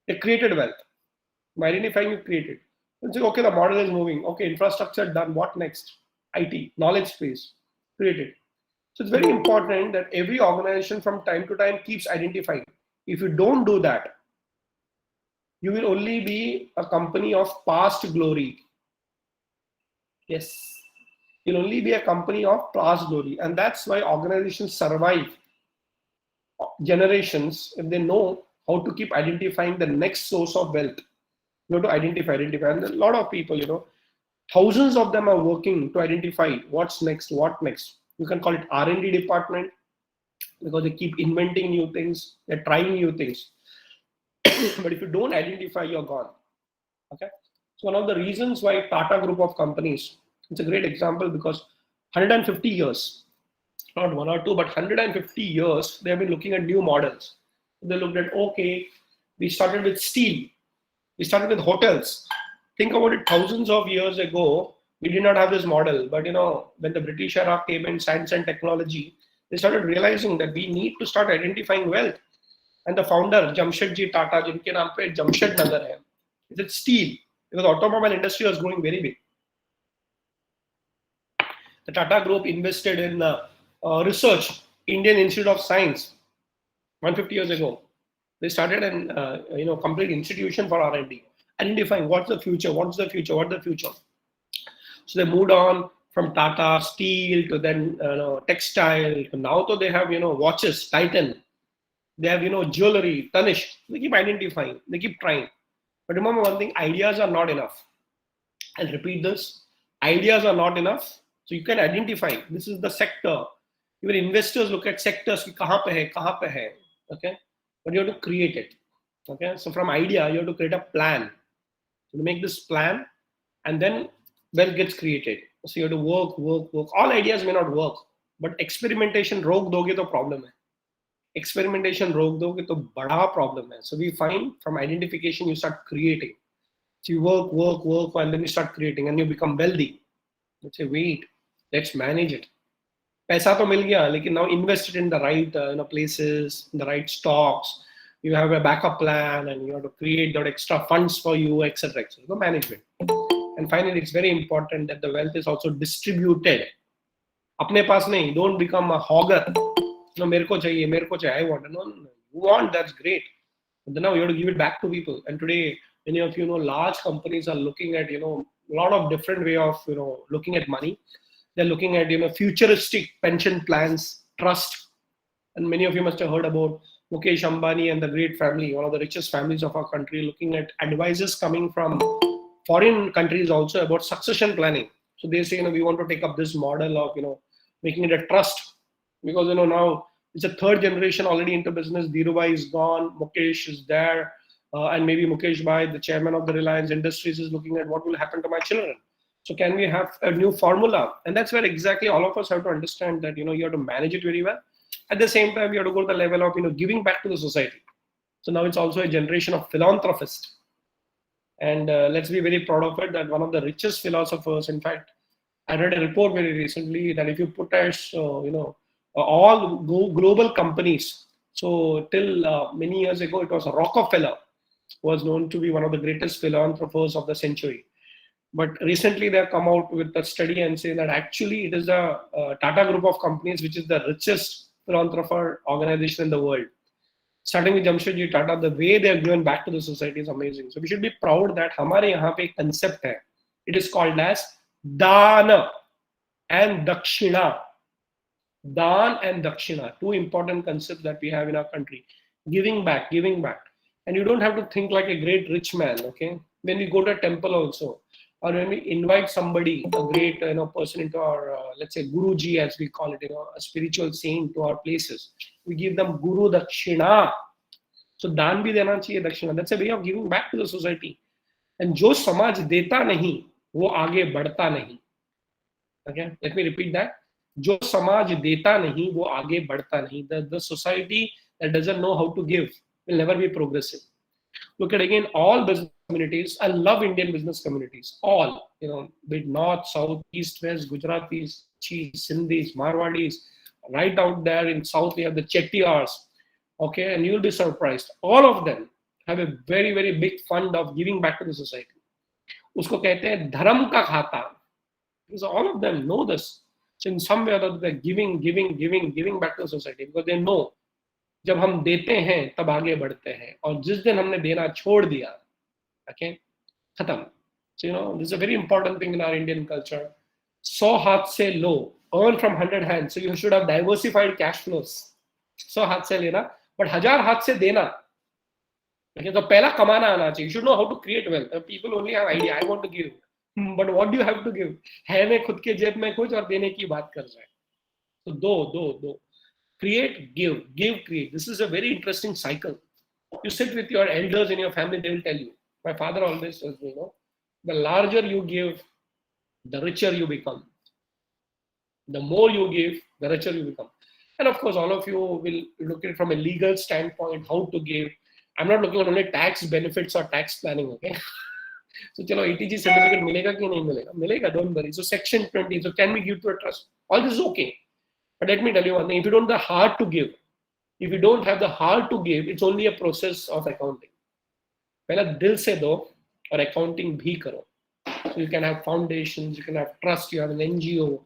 A created wealth. By identifying, you create it. And say, okay, the model is moving. Okay, infrastructure done. What next? IT, knowledge space, create it. So it's very important that every organization from time to time keeps identifying. If you don't do that, you will only be a company of past glory. Yes. You'll only be a company of past glory. And that's why organizations survive generations if they know how to keep identifying the next source of wealth. You have to identify. And a lot of people, thousands of them are working to identify what's next, what next. You can call it R&D department because they keep inventing new things. They're trying new things. But if you don't identify, you're gone. Okay. So one of the reasons why Tata Group of companies, it's a great example because 150 years, not 1 or 2, but 150 years, they have been looking at new models. They looked at, okay, we started with steel. We started with hotels. Think about it, thousands of years ago, we did not have this model. But, when the British era came in science and technology, they started realizing that we need to start identifying wealth. And the founder, Jamshedji Tata, jinke naam pe Jamshed Nagar hai, is it steel? Because the automobile industry was growing very big. The Tata Group invested in research, Indian Institute of Science, 150 years ago. They started an complete institution for R&D, identifying what's the future. So they moved on from Tata Steel to then textile. To now, they have watches, Titan. They have jewelry, Tanishq. They keep identifying. They keep trying. But remember one thing: ideas are not enough. I'll repeat this: ideas are not enough. So you can identify. This is the sector. Even investors look at sectors. Kahan pe hai? Okay. But you have to create it. Okay. So from idea, you have to create a plan. So to make this plan, and then wealth gets created. So you have to work. All ideas may not work, but experimentation रोक दोगे तो problem है. Experimentation रोक दोगे तो बड़ा problem है. So we find from identification you start creating. So you work, and then you start creating, and you become wealthy. You say, wait, let's manage it. पैसा तो मिल गया, लेकिन now invest it in the right places, in the right stocks. You have a backup plan, and you have to create that extra funds for you, etc. So management. And finally, it's very important that the wealth is also distributed. अपने पास नहीं. Don't become a hogger. No, मेरे को चाहिए, I want. No, you want, that's great. But then now you have to give it back to people. And today, Many of you know large companies are looking at, you know, a lot of different way of, you know, looking at money. They're looking at, you know, futuristic pension plans, trust. And many of you must have heard about Mukesh Ambani and the great family, one of the richest families of our country, looking at advices coming from foreign countries also about succession planning. So they say, you know, we want to take up this model of, you know, making it a trust, because, you know, now it's a third generation already into business. Dhirubhai is gone, Mukesh is there, and maybe Mukesh Bhai, the chairman of the Reliance Industries, is looking at what will happen to my children. So can we have a new formula? And that's where exactly all of us have to understand that, you know, you have to manage it very well. At the same time, you have to go to the level of, you know, giving back to the society. So now it's also a generation of philanthropists. And let's be very proud of it that one of the richest philosophers, in fact, I read a report very recently that if you put as, you know, all global companies, so till many years ago, it was Rockefeller was known to be one of the greatest philanthropers of the century. But recently they have come out with a study and say that actually it is the Tata group of companies which is the richest philanthropy organization in the world. Starting with Jamshedji Tata, the way they have given back to the society is amazing. So we should be proud that हमारे यहाँ पे एक concept है. It is called as Dana and Dakshina. Dan and Dakshina, two important concepts that we have in our country. Giving back, giving back. And you don't have to think like a great rich man, okay? When we go to a temple also, or when we invite somebody, a great, you know, person into our, let's say Guruji as we call it, you know, a spiritual saint to our places, we give them Guru Dakshina. So दान भी देना चाहिए दक्षिणा. That's a way of giving back to the society. And जो समाज देता नहीं, वो आगे बढ़ता नहीं. Okay, let me repeat that. जो समाज देता नहीं, वो आगे बढ़ता नहीं. The society that doesn't know how to give will never be progressive. Look at again all business communities. I love Indian business communities. All, you know, be it north, south, east, west, Gujaratis, Sindhis, Marwadis. Right out there in south, we have the Chettiars. Okay, and you'll be surprised. All of them have a very, very big fund of giving back to the society. उसको कहते हैं धर्म का खाता. Because all of them know this. So in some way or other, they're giving back to the society because they know जब हम देते हैं तब आगे बढ़ते हैं और जिस दिन हमने देना छोड़ दिया, okay, खत्म. So you know, this is a very important thing in our Indian culture. 100 हाथ से लो, earn from 100 hands. So you should have diversified cash flows. 100 हाथ से लेना, but 1000 हाथ से देना. Okay, तो पहला कमाना आना चाहिए. You should know how to create wealth. People only have idea. I want to give, but what do you have to give? है में खुद के जेब में कुछ और देने की बात कर रहा है. So दो. Create, give, create. This is a very interesting cycle. You sit with your elders in your family, they will tell you. My father always says, you know, the larger you give, the richer you become. The more you give, the richer you become. And of course, all of you will look at it from a legal standpoint, how to give. I'm not looking at only tax benefits or tax planning, okay? So, chalo, ATG certificate milega ki nahi milega? Milega, don't worry. So, section 20, so can we give to a trust? All this is okay. But let me tell you one thing, if you don't have the heart to give, if you don't have the heart to give, it's only a process of accounting. पहला दिल से दो और accounting भी करो. So you can have foundations, you can have trust, you have an NGO.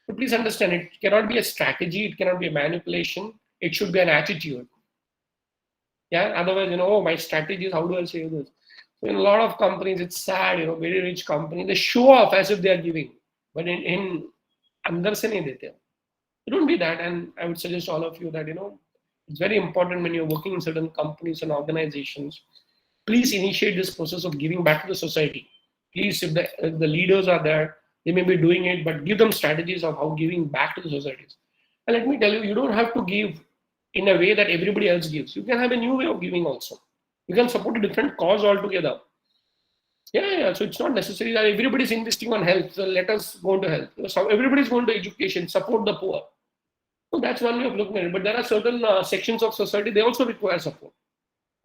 But please understand, it cannot be a strategy, it cannot be a manipulation, it should be an attitude. Yeah, otherwise, you know, oh, my strategy is how do I say this? So in a lot of companies, it's sad, you know, very rich companies, they show off as if they are giving. But in अंदर से नहीं देते. Don't be that, and I would suggest all of you that, you know, it's very important when you're working in certain companies and organizations, please initiate this process of giving back to the society. Please, if the leaders are there, they may be doing it, but give them strategies of how giving back to the societies. And let me tell you, you don't have to give in a way that everybody else gives. You can have a new way of giving also. You can support a different cause altogether. Yeah. So it's not necessary that everybody's investing on health. So let us go into health. So everybody's going to education, support the poor. So that's one way of looking at it. But there are certain sections of society, they also require support.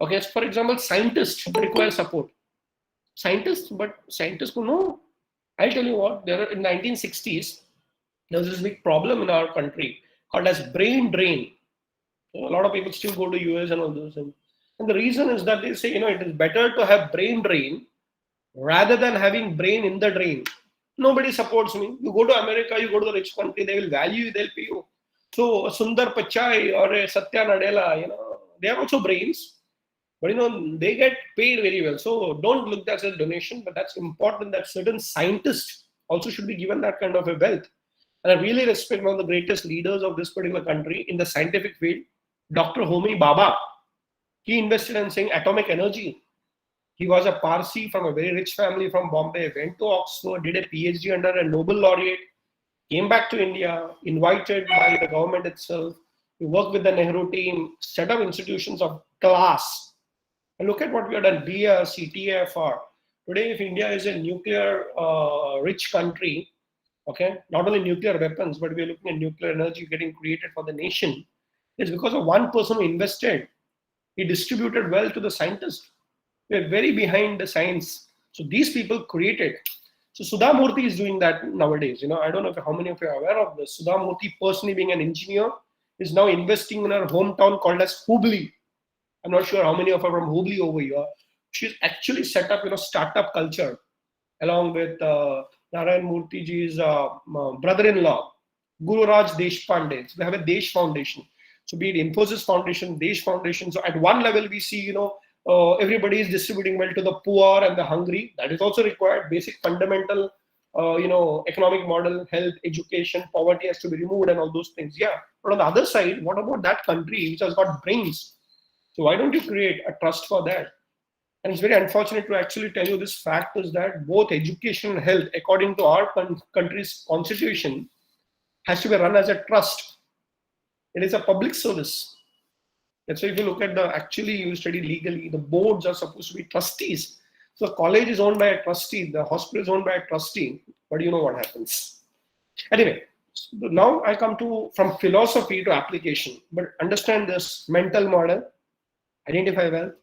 Okay, so for example, scientists require support. Scientists who know. I'll tell you what, there are, in 1960s, there was this big problem in our country called as brain drain. So a lot of people still go to US and all those. And the reason is that they say, you know, it is better to have brain drain rather than having brain in the drain. Nobody supports me. You go to America, you go to the rich country, they will value you, they'll pay you. So Sundar Pichai or Satya Nadella, you know, they are also brains. But they get paid very well. So don't look at that as a donation, but that's important that certain scientists also should be given that kind of a wealth. And I really respect one of the greatest leaders of this particular country in the scientific field, Dr. Homi Bhabha. He invested in saying atomic energy. He was a Parsi from a very rich family from Bombay, went to Oxford, did a PhD under a Nobel laureate, came back to India, invited by the government itself. He worked with the Nehru team, set up institutions of class. And look at what we have done, BRC, TFR. Today, if India is a nuclear rich country, okay, not only nuclear weapons, but we are looking at nuclear energy getting created for the nation, it's because of one person who invested. He distributed wealth to the scientists. We are very behind the science. So these people created. So Sudha Murthy is doing that nowadays. I don't know how many of you are aware of this. Sudha Murthy, personally being an engineer, is now investing in her hometown called as Hubli. I'm not sure how many of you are from Hubli over here. She's actually set up, startup culture along with Narayan Murthyji's brother-in-law, Guru Raj Deshpande. So they have a Desh Foundation. So be it Infosys Foundation, Desh Foundation. So at one level, we see, everybody is distributing wealth to the poor and the hungry. That is also required. Basic fundamental, economic model, health, education, poverty has to be removed and all those things. Yeah. But on the other side, what about that country which has got brains? So why don't you create a trust for that? And it's very unfortunate to actually tell you this fact is that both education and health, according to our country's constitution, has to be run as a trust. It is a public service. That's why if you look at you study legally, the boards are supposed to be trustees. So the college is owned by a trustee, the hospital is owned by a trustee, but you know what happens. Anyway, so now I come from philosophy to application, but understand this mental model, identify wealth,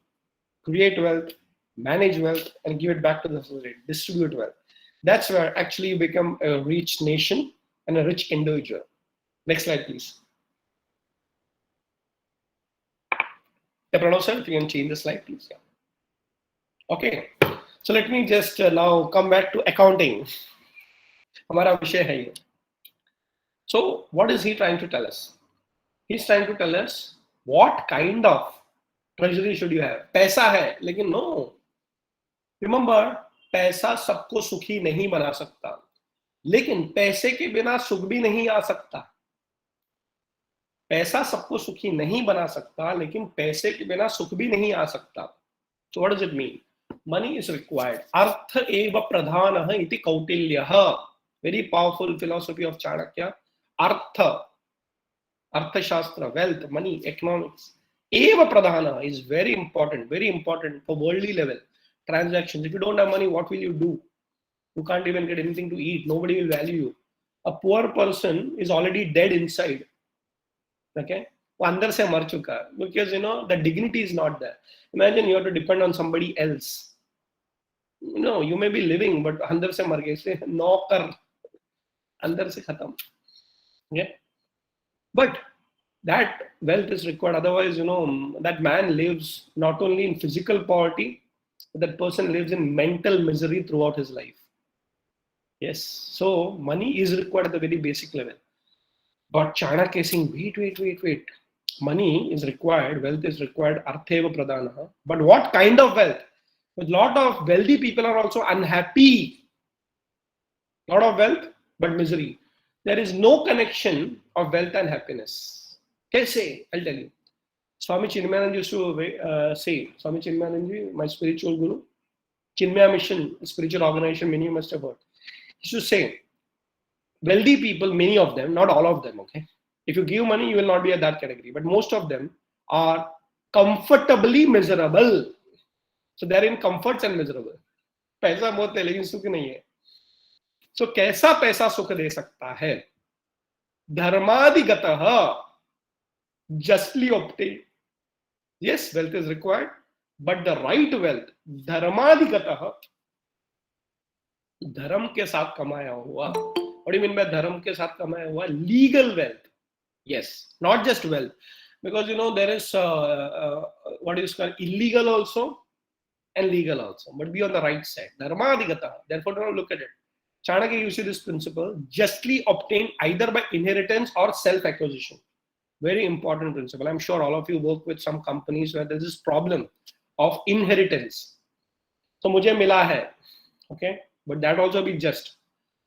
create wealth, manage wealth, and give it back to the society, distribute wealth. That's where actually you become a rich nation and a rich individual. Next slide, please. Yeah, Pranav sir, if you can change the slide, please. Yeah. Okay, so let me just now come back to accounting. Hamara vishay hai ye. So what is he trying to tell us? He's trying to tell us what kind of treasury should you have. पैसा है, लेकिन no. Remember, पैसा सबको सुखी नहीं बना सकता, लेकिन पैसे के बिना सुख भी नहीं आ सकता. पैसा सबको सुखी नहीं बना सकता, लेकिन पैसे के बिना सुख भी नहीं आ सकता. So what does it mean? Money is required. Artha eva pradhanah iti Kautilya. Very powerful philosophy of Chanakya. Arthashastra, wealth, money, economics. Eva pradhana is very important for worldly level transactions. If you don't have money, what will you do? You can't even get anything to eat. Nobody will value you. A poor person is already dead inside. Okay? वो अंदर से मर चुका है, because the dignity is not there. Imagine you have to depend on somebody else. You may be living, but अंदर से मर गए, से नौकर अंदर से खत्म. Yeah, but that wealth is required. Otherwise, that man lives not only in physical poverty, but that person lives in mental misery throughout his life. Yes, so money is required at the very basic level. But Chanakya is saying, wait. Money is required, wealth is required, artheva pradhana. But what kind of wealth? A lot of wealthy people are also unhappy. Lot of wealth, but misery. There is no connection of wealth and happiness. Kaise? I'll tell you. Swami Chinmayanand used to say, Swami Chinmayanand, my spiritual guru, Chinmaya Mission, a spiritual organization, many of you must have heard. He used to say, wealthy people, many of them, not all of them, okay? If you give money, you will not be at that category. But most of them are comfortably miserable. So they are in comforts and miserable. पैसा बहुत है लेकिन सुख नहीं है. So कैसा पैसा सुख दे सकता है? धर्मादिगतः, justly obtained. Yes, wealth is required, but the right wealth, धर्मादिगतः, धर्म के साथ कमाया हुआ. What do you mean by dharam ke saath kamaya hua? Legal wealth. Yes, not just wealth. Because, there is what is called illegal also and legal also. But be on the right side. Dharmadhigata. Therefore, don't look at it. Chanakya uses this principle, justly obtained either by inheritance or self-acquisition. Very important principle. I'm sure all of you work with some companies where there's this problem. of inheritance. So मुझे मिला है, okay, but that also be just.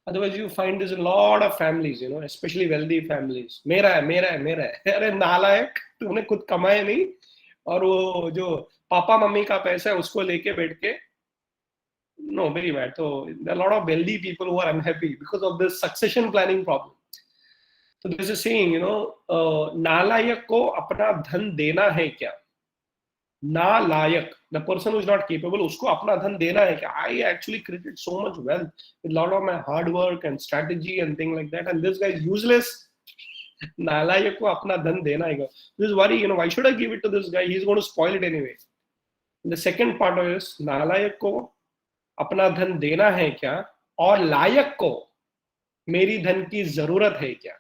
Otherwise you find there's a lot of families, you know, especially wealthy families, मेरा है मेरा है मेरा है. अरे नालायक, तूने खुद कमाया नहीं और वो जो पापा मम्मी का पैसा है उसको लेके बैठ के. No, very bad. So there are a lot of wealthy people who are unhappy because of this succession planning problem. So there's a saying, you know, नालायक को अपना धन देना है क्या? नालायक, the person who is not capable, उसको अपना धन देना है क्या? I actually created so much wealth with a lot of my hard work and strategy and things like that, and this guy is useless. नालायक को अपना धन देना है क्या? This worry, you know, why should I give it to this guy? He's going to spoil it anyway. And the second part of it is नालायक को अपना धन देना है क्या और लायक को मेरी धन की जरूरत है क्या?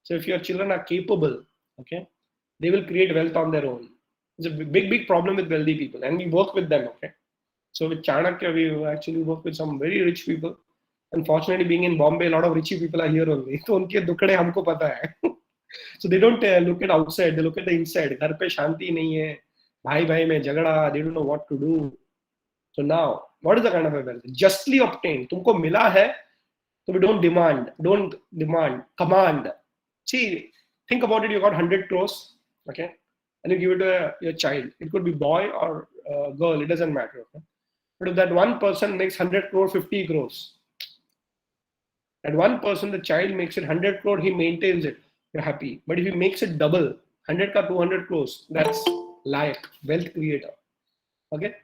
So if your children are capable, okay, they will create wealth on their own. It's a big problem with wealthy people, and we work with them, okay. So with Chanakya, we actually work with some very rich people. Unfortunately, being in Bombay, a lot of rich people are here only. So उनके दुखड़े हमको पता है. So they don't look at outside, they look at the inside. घर पे शांति नहीं है, भाई भाई में झगड़ा, they don't know what to do. So now, what is the kind of a wealth? Justly obtained. तुमको मिला है, so we don't demand, command. See, think about it. You got 100 crores, okay, and you give it to your child. It could be boy or girl. It doesn't matter. Okay? But if that one person makes 100 crore, 50 crores, that one person, the child makes it 100 crore, he maintains it. You're happy. But if he makes it double, 100 ka 200 crores, that's layak, wealth creator. Okay.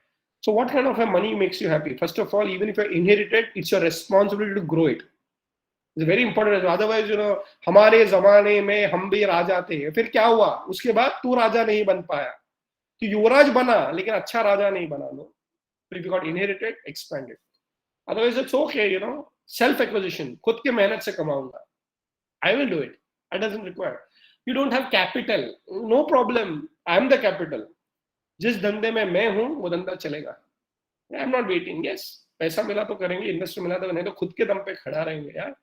So what kind of a money makes you happy? First of all, even if you inherited, it's your responsibility to grow it. It's very important. Otherwise, you know, हमारे ज़माने में हम भी राजा थे. फिर क्या हुआ? उसके बाद तू राजा नहीं बन पाया. तो युवराज बना, लेकिन अच्छा राजा नहीं बना. No. But if you got inherited, expand it. Otherwise, it's okay, you know. Self-acquisition. खुद के मेहनत से कमाऊंगा. I will do it. That doesn't require. You don't have capital. No problem. I am the capital. जिस धंधे में मैं हूं वो धंधा चलेगा. I am not waiting. Yes, पैसा मिला तो करेंगे, इन्वेस्टर मिला तो नहीं, तो खुद के दम पे खड़ा रहेंगे यार.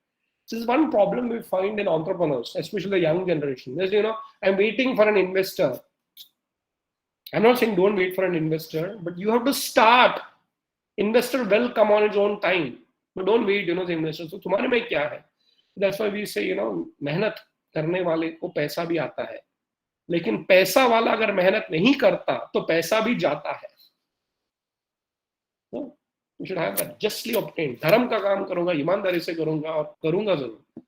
This is one problem we find in entrepreneurs, especially the young generation. There's, you know, I'm waiting for an investor. I'm not saying don't wait for an investor, but you have to start. Investor will come on its own time, but don't wait, you know, the investor. So तुम्हारे में क्या है? That's why we say, you know, मेहनत करने वाले को पैसा भी आता है. लेकिन पैसा वाला अगर मेहनत नहीं करता तो पैसा भी जाता है. No? You should have that justly obtained. धर्म का काम करूंगा, ईमानदारी से करूंगा और करूंगा जरूर.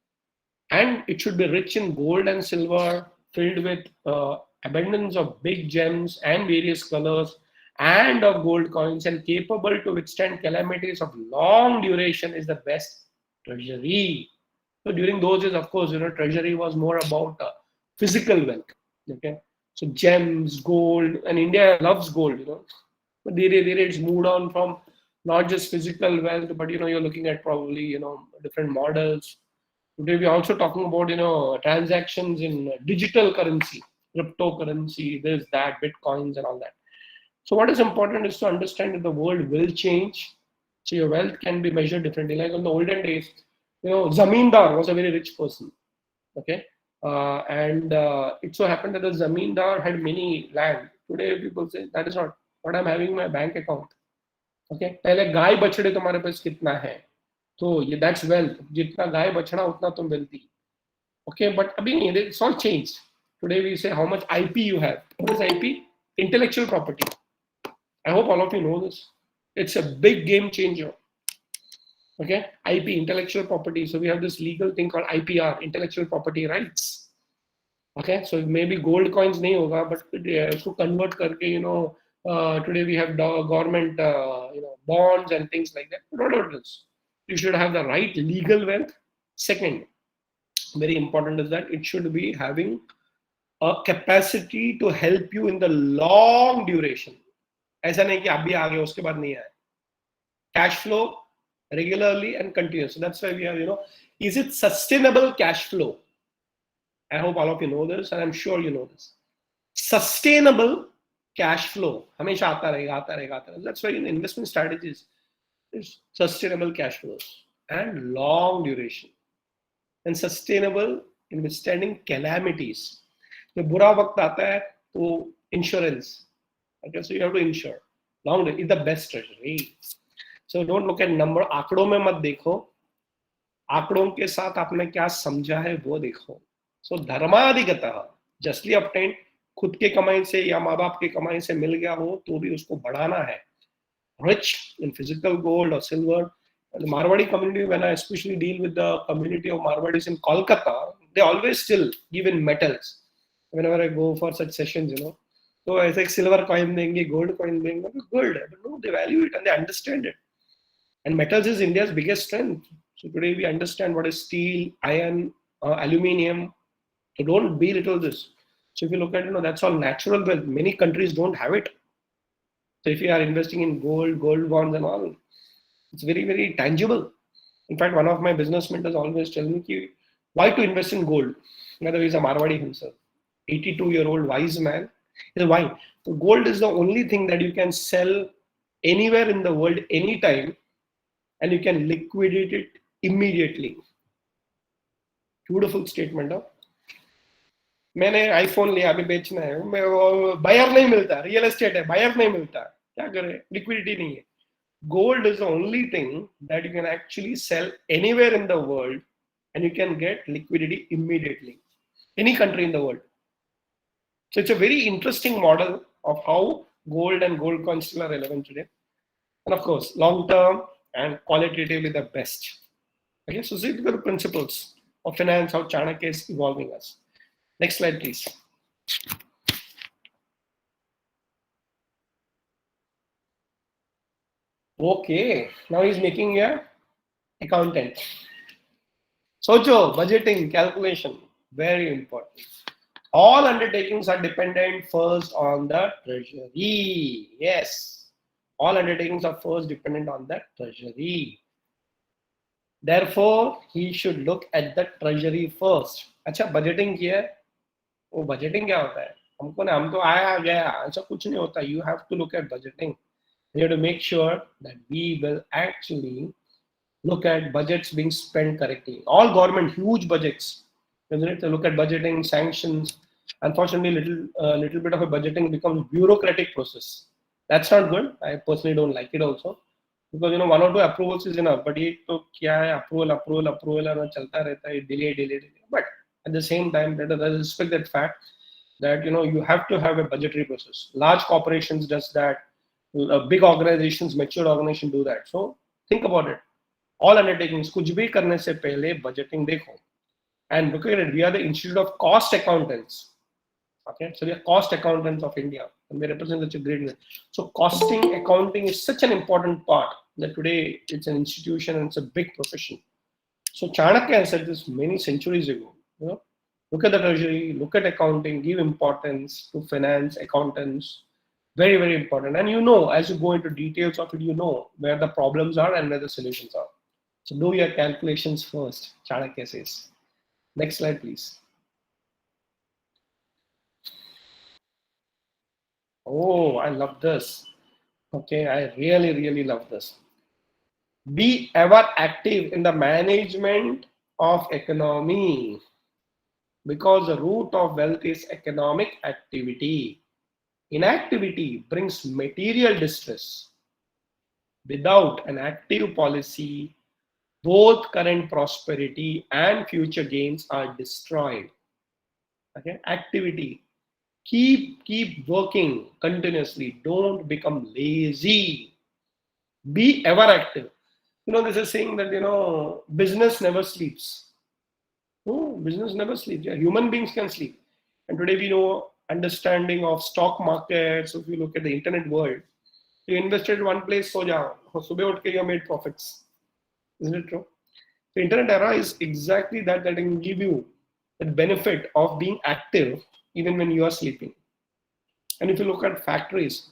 And it should be rich in gold and silver, filled with abundance of big gems and various colors, and of gold coins, and capable to withstand calamities of long duration is the best treasury. So during those days, of course, you know, treasury was more about physical wealth. Okay, so gems, gold, and India loves gold, you know. But it's moved on from not just physical wealth, but you know, you're looking at probably, you know, different models. Today we're also talking about, you know, transactions in digital currency, cryptocurrency, this, that, bitcoins, and all that. So what is important is to understand that the world will change. So your wealth can be measured differently. Like in the olden days, you know, Zamindar was a very rich person. Okay. And it so happened that the Zamindar had many land. Today people say that is not what I'm having in my bank account. Okay. पहले गाय बछड़े तुम्हारे पास कितना है, तो ये that's wealth. जितना गाय बछड़ा उतना तुम wealthy. Okay, but अभी नहीं, it's all changed. Today we say how much IP you have. What is IP? Intellectual property. I hope all of you know this. It's a big game changer. Okay, IP, intellectual property. So we have this legal thing called IPR, intellectual property rights. Okay, so maybe gold coins nahi hoga, but usko convert karke, you know, today we have government, you know, bonds and things like that. Whatever it is, you should have the right legal wealth. Second, very important is that it should be having a capacity to help you in the long duration. ऐसा नहीं कि अभी आ गया उसके बाद नहीं आया. Cash flow regularly and continuous. So that's why we have, you know, is it sustainable cash flow? I hope all of you know this, and I'm sure you know this. Sustainable cash flow. हमेशा आता रहेगा, आता रहेगा, आता रहेगा. That's why in investment strategies, there's sustainable cash flows and long duration, and sustainable in withstanding calamities. जब बुरा वक्त आता है तो insurance, Okay, so you have to ensure long is the best treasury. So don't look at number. आंकड़ों में मत देखो, आंकड़ों के साथ आपने क्या समझा है वो देखो. So धर्माधिगतः justly obtained, खुद के कमाई से या माँ बाप के कमाई से मिल गया हो तो भी उसको बढ़ाना है. Rich in physical gold or silver. And the Marwadi community, when I especially deal with the community of Marwadis in Kolkata, they always still give in metals. Whenever I go for such sessions, So I say silver coin देंगे, gold coin देंगे, good. But no, they value it and they understand it. And metals is India's biggest strength. So today we understand what is steel, iron, aluminium. So don't belittle this. So if you look at, that's all natural wealth. Many countries don't have it. So if you are investing in gold bonds and all, it's very, very tangible. In fact, one of my business mentors always tell me why to invest in gold. By the way, he's a Marwadi himself, 82-year-old wise man. He said, why? So gold is the only thing that you can sell anywhere in the world, anytime, and you can liquidate it immediately. Beautiful statement. मैंने iPhone लिया, अभी बेचना है, buyer नहीं मिलता, real estate है, buyer नहीं मिलता, क्या करे, लिक्विडिटी नहीं है. Gold is the only thing that you can actually sell anywhere in the world and you can get liquidity immediately. Any country in the world. So it's a very interesting model of how gold and gold coins still are relevant today. And of course, long term and qualitatively the best. Okay, so these are the principles of finance, how Chanakya is evolving us. Next slide, please. Okay, now he's making a accountant. Socho, budgeting, calculation, very important. All undertakings are dependent first on the treasury. Yes, all undertakings are first dependent on the treasury. Therefore, he should look at the treasury first. अच्छा, budgeting किया है, वो budgeting क्या होता है? हम तो आया गया, ऐसा कुछ नहीं होता. You have to look at budgeting. You have to make sure that we will actually look at budgets being spent correctly. All government huge budgets, isn't it? To look at budgeting, sanctions. Unfortunately, little bit of a budgeting becomes bureaucratic process. That's not good. I personally don't like it also, because 1 or 2 approvals is enough. But ये तो क्या है, approval और चलता रहता है, delay. But at the same time, let us respect that fact that you have to have a budgetary process. Large corporations does that. Big organizations, mature organizations do that. So think about it. All undertakings, कुछ भी करने से पहले budgeting देखो. And look at it, we are the Institute of Cost Accountants. Okay, so we are cost accountants of India, and we represent such a great name. So costing accounting is such an important part that today it's an institution and it's a big profession. So Chanakya said this many centuries ago. Look at the treasury, look at accounting, give importance to finance, accountants. Very, very important. And as you go into details of it, where the problems are and where the solutions are. So do your calculations first, Chanakya says. Next slide, please. Oh, I love this. Okay, I really, really love this. Be ever active in the management of economy, because the root of wealth is economic activity. Inactivity brings material distress. Without an active policy, both current prosperity and future gains are destroyed. Okay, activity. Keep working continuously. Don't become lazy. Be ever active. This is saying that business never sleeps. No, business never sleeps. Yeah, human beings can sleep. And today we know understanding of stock markets. So if you look at the internet world, you invested in one place, so jao. Subah utke you made profits. Isn't it true? The internet era is exactly that can give you the benefit of being active even when you are sleeping. And if you look at factories,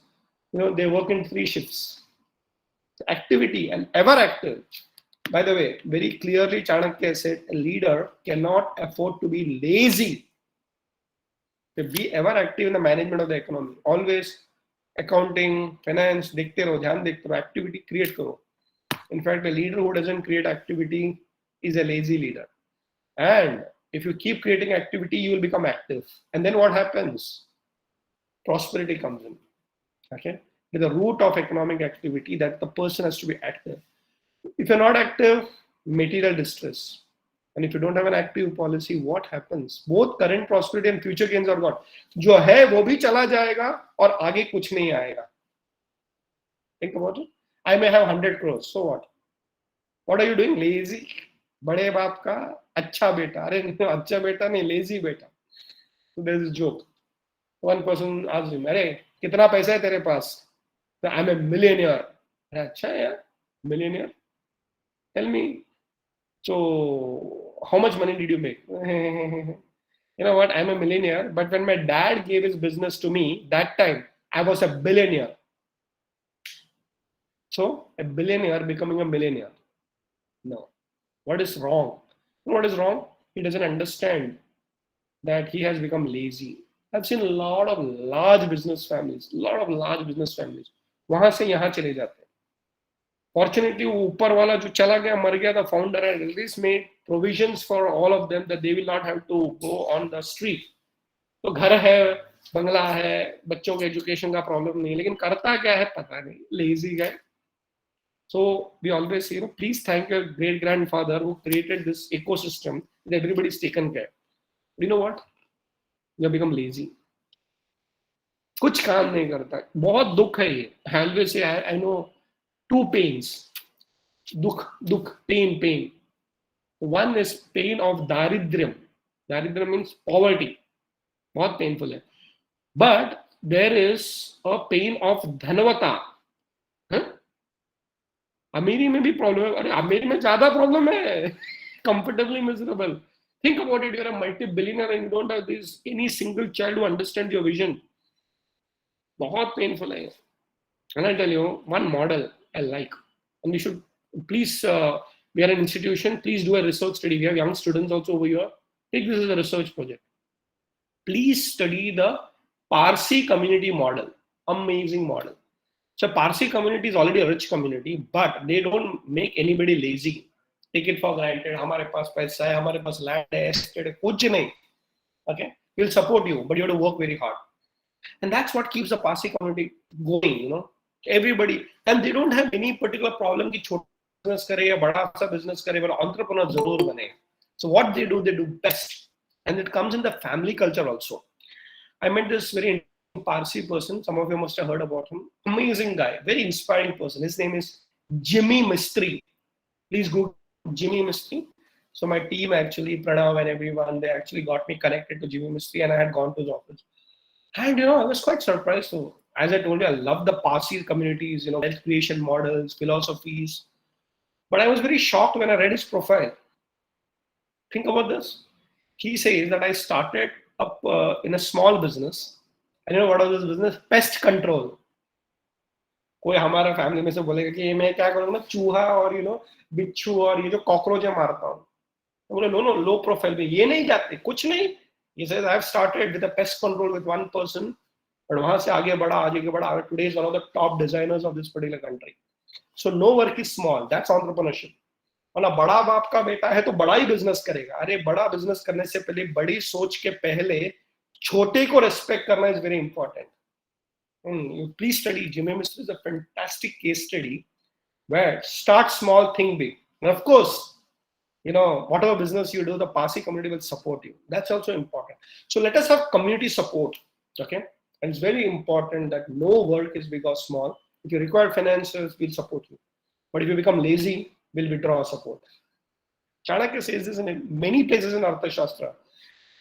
they work in 3 shifts. Activity and ever active. By the way, very clearly Chanakya said a leader cannot afford to be lazy. To be ever active in the management of the economy. Always accounting, finance, dekhte raho, dhyan dekhte raho, activity create karo. In fact, a leader who doesn't create activity is a lazy leader. And if you keep creating activity, you will become active. And then what happens? Prosperity comes in. Okay, the root of economic activity, that the person has to be active. If you're not active, material distress. And if you don't have an active policy, what happens? Both current prosperity and future gains are gone. जो है वो भी चला जाएगा और आगे कुछ नहीं आएगा. Think about it. I may have 100 crores. So what? What are you doing? Lazy. बड़े बाप का अच्छा बेटा. अरे अच्छा बेटा नहीं, lazy बेटा. So there is a joke. One person asked him, अरे कितना पैसा है तेरे पास? So I'm a millionaire. अरे अच्छा है यार, millionaire. Tell me. So how much money did you make? You know what? I'm a millionaire. But when my dad gave his business to me, that time I was a billionaire. So a billionaire becoming a millionaire. No. What is wrong? What is wrong? He doesn't understand that he has become lazy. I've seen a lot of large business families. वहां से यहाँ चले जाते हैं. Fortunately, ऊपर वाला जो चला गया, मर गया, the founder had at least made provisions for all of them that they will not have to go on the street. तो घर है, बंगला है, बच्चों के एजुकेशन का प्रॉब्लम नहीं, लेकिन करता क्या है पता नहीं, lazy guy. So we always say, please thank your great grandfather who created this ecosystem that everybody's taken care. You know what? You have become lazy. कुछ काम नहीं करता. बहुत दुख है ये. I always say, I know two pains. Dukh, pain. One is pain of daridryam. Daridryam means poverty. बहुत painful है. But there is a pain of dhanavata. अमीरी में भी प्रॉब्लम है. अरे अमीरी में ज्यादा प्रॉब्लम है. Comfortably miserable. Think about it. You're a multi-billionaire and you don't have any single child who understands your vision. बहुत painful है. And I tell you one model I like, and we should please. We are an institution. Please do a research study. We have young students also over here. Take this as a research project. Please study the Parsi community model. Amazing model. So Parsi community is already a rich community, but they don't make anybody lazy. Take it for granted. हमारे पास पैसा है, हमारे पास land है, estate है, कुछ नहीं. Okay, we'll support you, but you have to work very hard. And that's what keeps the Parsi community going. Everybody, and they don't have any particular problem कि छोटा business करे या बड़ा सा business करे, but entrepreneur जरूर बने. So what they do best, and it comes in the family culture also. I met this very Parsi person. Some of you must have heard about him. Amazing guy, very inspiring person. His name is Jimmy Mistry. Please Google Jimmy Mistry. So my team actually, Pranav and everyone, they actually got me connected to Jimmy Mistry, and I had gone to his office. And I was quite surprised. So as I told you, I love the Parsi communities, wealth creation models, philosophies. But I was very shocked when I read his profile. Think about this. He says that I started up in a small business. And what was this business? Pest control. कोई हमारा family में से बोलेगा कि मैं क्या करूँगा, चूहा और बिच्छू और ये जो कॉकरोच मारता हूँ. बोले नो लो प्रोफाइल पे ये नहीं जाते, कुछ नहीं. He says I have started with a pest control with one person, but वहां से आगे बढ़ा. Today is one of the top designers of this particular country. So no work is small. That's entrepreneurship. वाला बड़ा बाप का बेटा है तो बड़ा ही बिजनेस करेगा. अरे बड़ा बिजनेस करने से पहले, बड़ी सोच के पहले छोटे को रेस्पेक्ट करना is very important. Please study. Jimmy Mistry is a fantastic case study where start small, think big. And of course, whatever business you do, the Parsi community will support you. That's also important. So let us have community support. Okay. And it's very important that no work is big or small. If you require finances, we'll support you. But if you become lazy, we'll withdraw our support. Chanakya says this in many places in Arthashastra.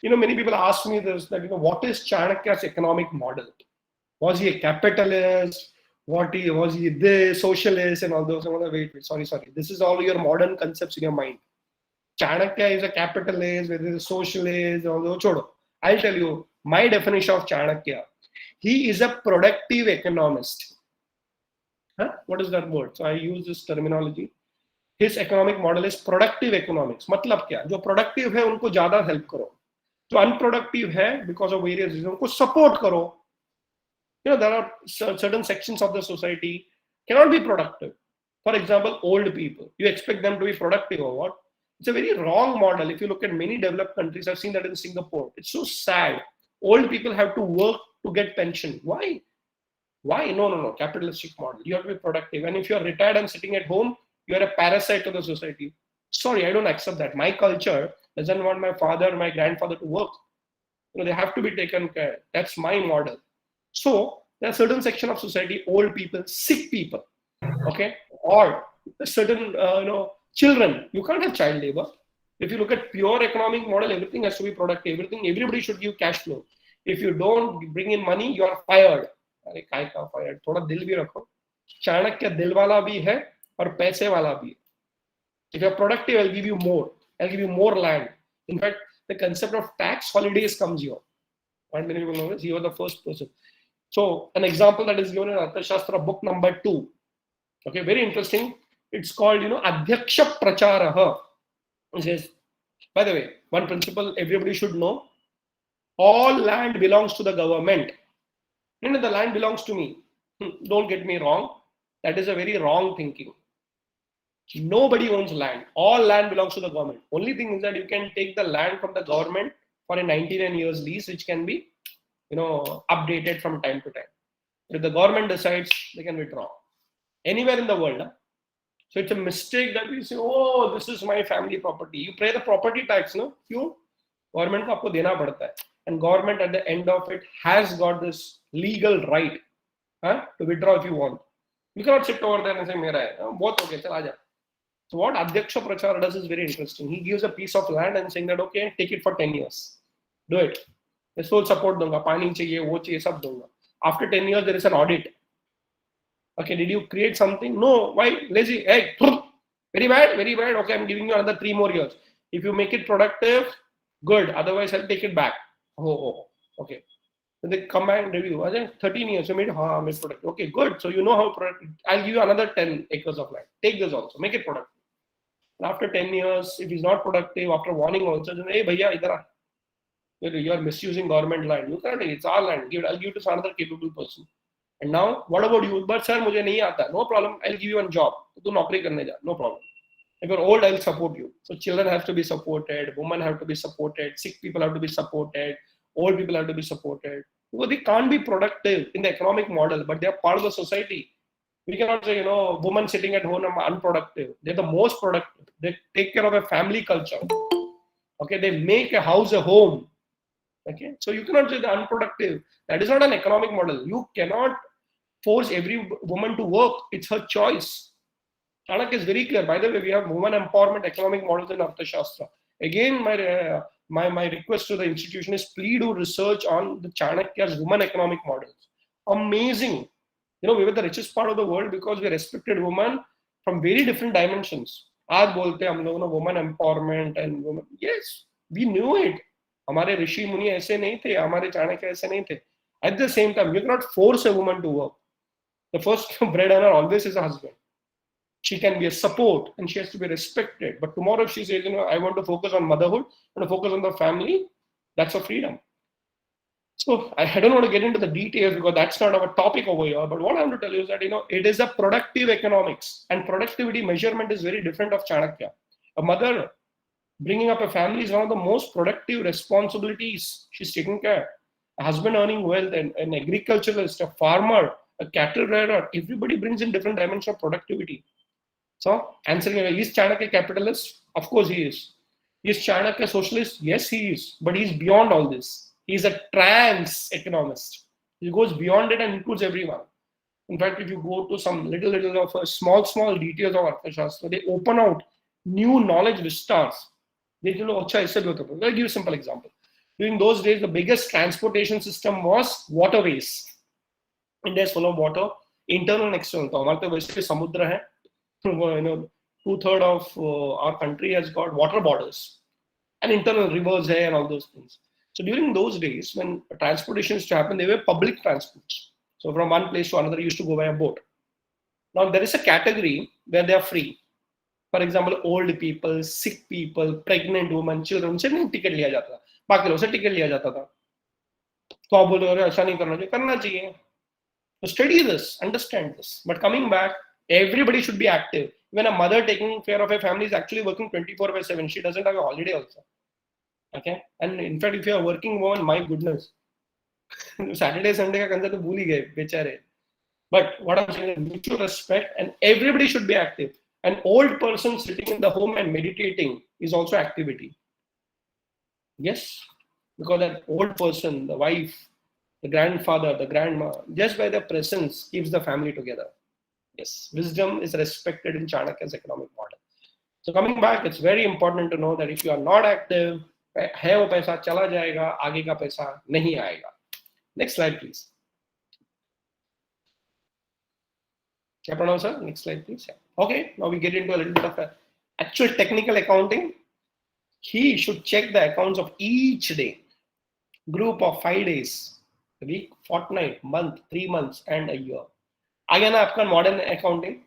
Many people ask me this, that, what is Chanakya's economic model? Was he a capitalist? Was he this, socialist and all those? Wait, sorry. This is all your modern concepts in your mind. Chanakya is a capitalist, whether he's a socialist, all those. I'll tell you my definition of Chanakya. He is a productive economist. What is that word? So I use this terminology. His economic model is productive economics. मतलब क्या? जो productive है उनको ज़्यादा help करो. जो unproductive है because of various reasons उनको support करो. There are certain sections of the society cannot be productive. For example, old people. You expect them to be productive or what? It's a very wrong model. If you look at many developed countries, I've seen that in Singapore. It's so sad. Old people have to work to get pension. Why? Why? No. Capitalistic model. You have to be productive. And if you're retired and sitting at home, you're a parasite to the society. Sorry, I don't accept that. My culture doesn't want my father, my grandfather to work. They have to be taken care. That's my model. So there are certain section of society, old people, sick people, okay, or a certain children. You can't have child labor. If you look at pure economic model, everything has to be productive. Everybody should give cash flow. If you don't bring in money, you are fired. अरे काय का fired? थोड़ा दिल भी रखो. चाणक्य दिल वाला भी है और पैसे वाला भी. If you're productive, I'll give you more. I'll give you more land. In fact, the concept of tax holidays comes here. Not many people know this. You are the first person. So, an example that is given in Arthashastra, book number 2. Okay, very interesting. It's called, Adhyaksha Pracharaha. It says, by the way, one principle everybody should know: all land belongs to the government. And the land belongs to me. Don't get me wrong. That is a very wrong thinking. Nobody owns land. All land belongs to the government. Only thing is that you can take the land from the government for a 99 years lease, which can be, updated from time to time. If the government decides, they can withdraw. Anywhere in the world. Huh? So it's a mistake that we say, oh, this is my family property. You pay the property tax, no? You government ko aapko dena padta hai. And government at the end of it has got this legal right to withdraw if you want. You cannot sit over there and say, mera hai. Both okay, chal aaja. So what Adhyaksha Prachara does is very interesting. He gives a piece of land and saying that, okay, take it for 10 years. Do it. मैं full support दूंगा, पानी चाहिए, वो चाहिए, सब दूंगा. After 10 years, there is an audit. Okay, did you create something? No. Why? Lazy. Hey, very bad, very bad. Okay, I'm giving you another 3 more years. If you make it productive, good. Otherwise, I'll take it back. Oh, okay. So they come back and review. I think 13 years, you made productive. Okay, good. So you know how productive. I'll give you another 10 acres of land. Take this also. Make it productive. And after 10 years, if he's not productive, after warning also, then, hey, bhaiya, idhar you are misusing government land. You can't. It's our land. I'll give it to another capable person. And now, what about you? But sir, मुझे नहीं आता. No problem. I'll give you a job. तू नौकरी करने जा. No problem. If you're old, I'll support you. So children have to be supported. Women have to be supported. Sick people have to be supported. Old people have to be supported. Because they can't be productive in the economic model, but they are part of the society. We cannot say, women sitting at home are unproductive. They're the most productive. They take care of a family culture. Okay, they make a house a home. Okay, so you cannot say they're unproductive. That is not an economic model. You cannot force every woman to work. It's her choice. Chanakya is very clear. By the way, we have women empowerment economic models in Arthashastra. Again, my request to the institution is please do research on the Chanakya's women economic models. Amazing. We were the richest part of the world because we respected women from very different dimensions. आज बोलते हम लोगों ने women empowerment and women. Yes, we knew it. हमारे ऋषि मुनि ऐसे नहीं थे, हमारे चाणक्य ऐसे नहीं थे. At the same time, you cannot force a woman to work. The first breadwinner always is a husband. She can be a support and she has to be respected. But tomorrow if she says, I want to focus on motherhood, I want to focus on the family, that's a freedom. So I don't want to get into the details because that's not our topic over here. But what I want to tell you is that, it is a productive economics, and productivity measurement is very different of Chanakya. A mother bringing up a family is one of the most productive responsibilities. She's taking care. A husband earning wealth, an agriculturalist, a farmer, a cattle rearer, everybody brings in different dimensions of productivity. So, answering, is Chanakya capitalist? Of course he is. Is Chanakya socialist? Yes, he is. But he's beyond all this. He's a trans economist. He goes beyond it and includes everyone. In fact, if you go to some little of small details of Arthashastra, they open out new knowledge vistas. They don't know. I'll give you a simple example. During those days, the biggest transportation system was waterways. India is full of water, internal and external. So, हमारे तो वैसे समुद्र है. 2/3 of our country has got water borders, and internal rivers and all those things. So during those days, when transportation used to happen, they were public transports. So from one place to another, you used to go by a boat. Now there is a category where they are free. For example, old people, sick people, pregnant women, children, उनसे नहीं ticket लिया जाता था. बाकी लोगों से ticket लिया जाता था. तो आप बोल रहे हो ऐसा नहीं करना चाहिए. So study this, understand this. But coming back, everybody should be active. When a mother taking care of a family is actually working 24/7, she doesn't have a holiday also. Okay, and in fact, if you are working woman, my goodness, Saturday, Sunday का concept तो भूल ही गए बेचारे. But what I'm saying is mutual respect, and everybody should be active. An old person sitting in the home and meditating is also activity. Yes, because that old person, the wife, the grandfather, the grandma, just by their presence keeps the family together. Yes, wisdom is respected in Chanakya's economic model. So coming back, it's very important to know that if you are not active, है वो पैसा चला जाएगा, आगे का पैसा नहीं आएगा. Next slide, please. Can I pronounce, sir? Next slide, please. Yeah. Okay, now we get into a little bit of actual technical accounting. He should check the accounts of each day, group of 5 days, a week, fortnight, month, 3 months, and a year. आगे ना आपका modern accounting,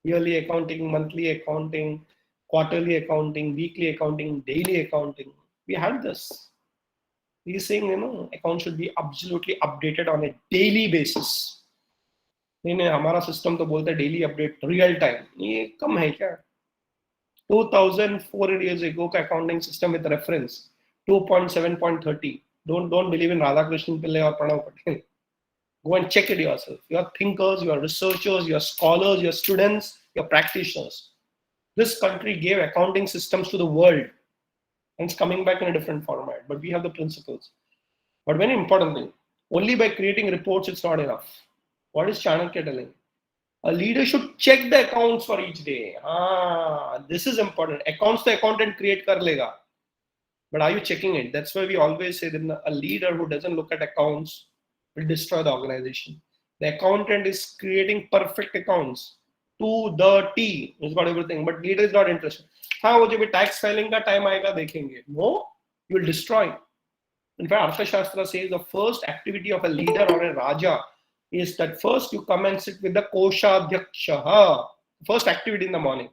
yearly accounting, monthly accounting, quarterly accounting, weekly accounting, daily accounting. We had this. He's saying, accounts should be absolutely updated on a daily basis. नहीं हमारा system तो बोलता है daily update real time, ये कम है क्या? 2400 years ago का accounting system with reference 2.7.30. Don't believe in Radhakrishnan Pillai or Pranav Patel. Go and check it yourself. Your thinkers, your researchers, your scholars, your students, your practitioners. This country gave accounting systems to the world, and it's coming back in a different format. But we have the principles. But very important thing, only by creating reports it's not enough. What is Chanakya telling? A leader should check the accounts for each day. This is important. Accounts the accountant create kar lega. But are you checking it? That's why we always say that a leader who doesn't look at accounts will destroy the organization. The accountant is creating perfect accounts to the T. He's got everything, but leader is not interested. हाँ वो जब tax filing का time आएगा देखेंगे. No, you will destroy. In fact, Arthashastra says the first activity of a leader or a Raja is that first you come and sit with the Koshadhyaksha. First activity in the morning.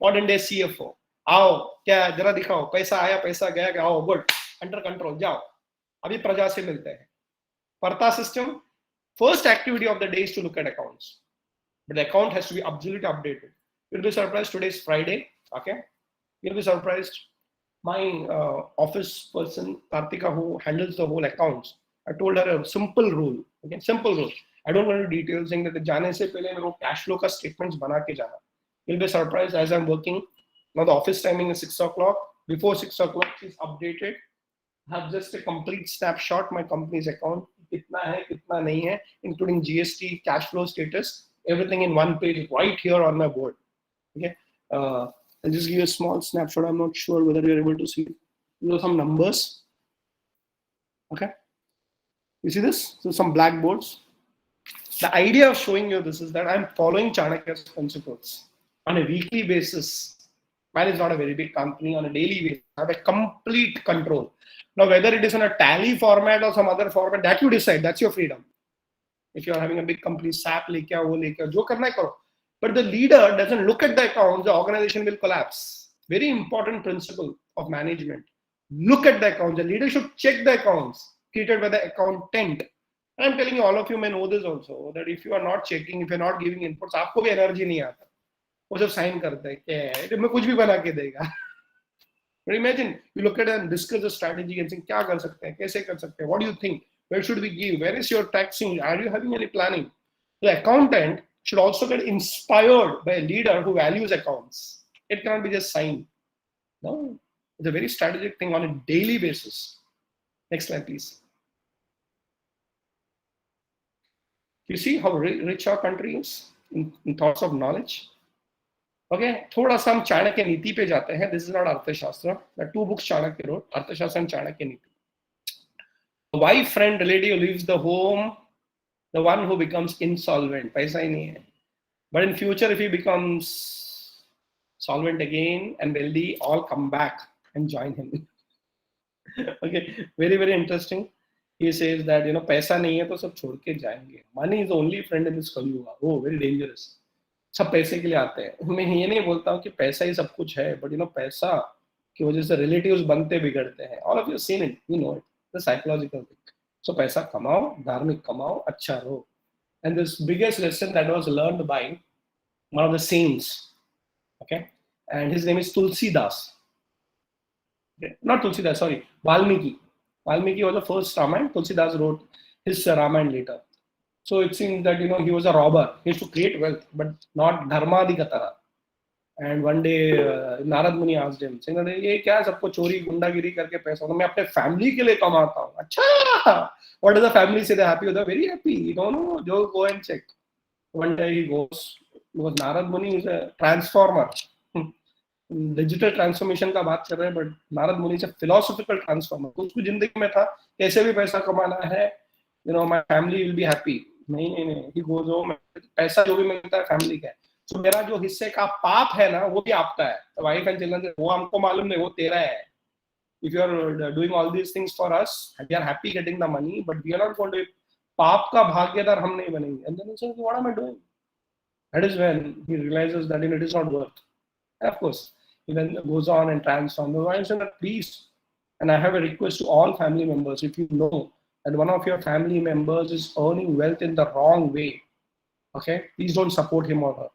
Modern day CFO. आओ क्या जरा दिखाओ पैसा आया पैसा गया क्या आओ गुड अंडर कंट्रोल जाओ अभी प्रजा से मिलते हैं Partha system, first activity of the day is to look at accounts. But the account has to be absolutely updated. You'll be surprised, today is Friday. Okay? You'll be surprised. My office person, Kartika, who handles the whole accounts, I told her a simple rule. Okay? Simple rule. I don't go into details saying that जाने से पहले मेरे को cash flow का statements बना के जाना. You'll be surprised as I'm working. Now the office timing is 6 o'clock. Before 6 o'clock, she's updated. I have just a complete snapshot my company's account. कितना है कितना नहीं है, including GST, cash flow status, everything in one page right here on my board. Okay, I'll just give you a small snapshot. I'm not sure whether you're able to see. These are some numbers. Okay, you see this? So some blackboards. The idea of showing you this is that I'm following Chanakya's principles on a weekly basis. Mine is not a very big company. On a daily basis, I have a complete control. Now, whether it is in a tally format or some other format, that you decide. That's your freedom. If you are having a big company, SAP लेके आओ, वो लेके आओ, जो करना है करो. But the leader doesn't look at the accounts, the organization will collapse. Very important principle of management. Look at the accounts. The leader should check the accounts created by the accountant. And I'm telling you, all of you may know this also, that if you are not checking, if you're not giving inputs, आपको भी energy नहीं आता. वो सब sign करते हैं, क्या मैं कुछ भी बना के देगा. But imagine you look at it and discuss the strategy and think, क्या कर सकते हैं, कैसे कर सकते हैं, what do you think, where should we give, where is your taxing, are you having any planning? The accountant should also get inspired by a leader who values accounts. It cannot be just signed. No, it's a very strategic thing on a daily basis. Next slide, please. You see how rich our country is in thoughts of knowledge? Okay, थोड़ा सा हम चाणक्य नीति पे जाते हैं. This is not Arthashastra. The two books Chanakya wrote, Arthashastra and Chanakya Niti. A wife, friend, relative leaves the home, the one who becomes insolvent. पैसा ही नहीं है. But in future, if he becomes solvent again and wealthy, all come back and join him. Okay, very, very interesting. He says that, पैसा नहीं है तो सब छोड़ के जाएंगे. Money is the only friend in this Kalyuga. Oh, very dangerous. सब पैसे के लिए आते हैं. मैं ये नहीं बोलता हूँ कि पैसा ही सब कुछ है, बट पैसा की वजह से रिलेटिव्स बनते बिगड़ते हैं. All of you seen it, you know it, the psychological thing. So पैसा कमाओ, धार्मिक कमाओ, अच्छा रहो. And this biggest lesson that was learned by one of the saints, okay, and his name is Tulsidas. Not Tulsidas, sorry, Valmiki. Valmiki was the first Ramayana. Tulsidas wrote his Ramayana later. So it seems that he was a robber. He used to create wealth, but not dharmadikatara. And one day Narad Muni asked him, saying that ये क्या सबको चोरी गुंडागिरी करके पैसा मैं अपने family के लिए कमाता हूँ. अच्छा, what does the family say? They're happy. They're very happy. No, go and check. One day he goes, because Narad Muni is a transformer. Digital transformation का बात कर रहे हैं, बट नारद मुनि से फिलोसॉफिकल ट्रांसफॉर्मर. उसकी जिंदगी में था कैसे भी पैसा कमाना है, my family will be happy. नहीं, ही गोज होम, पैसा जो भी मिलता है फैमिली का है. तो मेरा जो हिस्से का पाप है ना, वो भी आपका है. वाइफ एंड चिल्ड्रन, वो हमको मालूम नहीं, वो तेरा है. If you are doing all these things for us, we are happy getting the money, but we are not going to. पाप का भागीदार हम नहीं बनेंगे. And then he says, what am I doing? That is when he realises that it is not worth. Of course he then goes on and transforms. So I said, please, and I have a request to all family members, if you know that one of your family members is earning wealth in the wrong way, okay, please don't support him or her.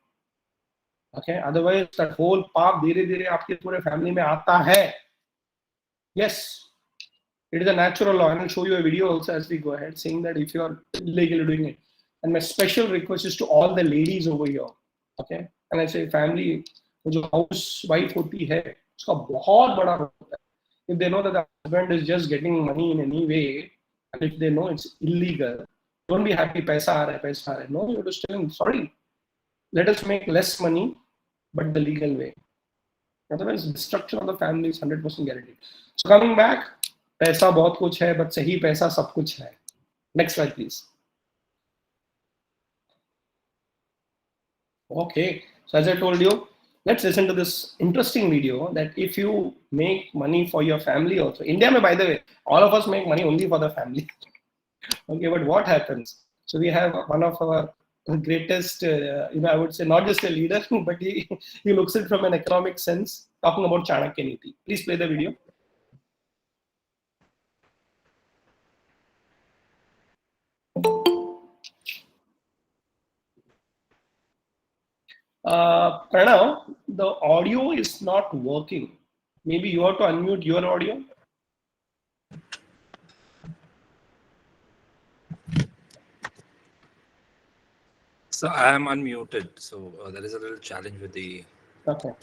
Okay, otherwise that whole paap dheere dheere aapke pure family mein aata hai. Yes, it is a natural law, and I'll show you a video also as we go ahead, saying that if you are illegally doing it. And my special request is to all the ladies over here, okay, and I say family, जो housewife होती है उसका बहुत बड़ा role होता है. If they know that the husband is just getting money in any way, and if they know it's illegal, don't be happy पैसा आ रहा है. No, you to tell sorry, let us make less money but the legal way. Otherwise destruction of the family is 100% guaranteed. So coming back, पैसा बहुत कुछ है, but सही पैसा सब कुछ है. Next slide please. Okay, so as I told you, let's listen to this interesting video that if you make money for your family also. India mein, by the way, all of us make money only for the family. Okay, but what happens? So we have one of our greatest, I would say not just a leader, but he looks it from an economic sense, talking about Chanakya Niti. Please play the video. Pranav, the audio is not working. Maybe you have to unmute your audio. So I am unmuted. So there is a little challenge with the. Okay.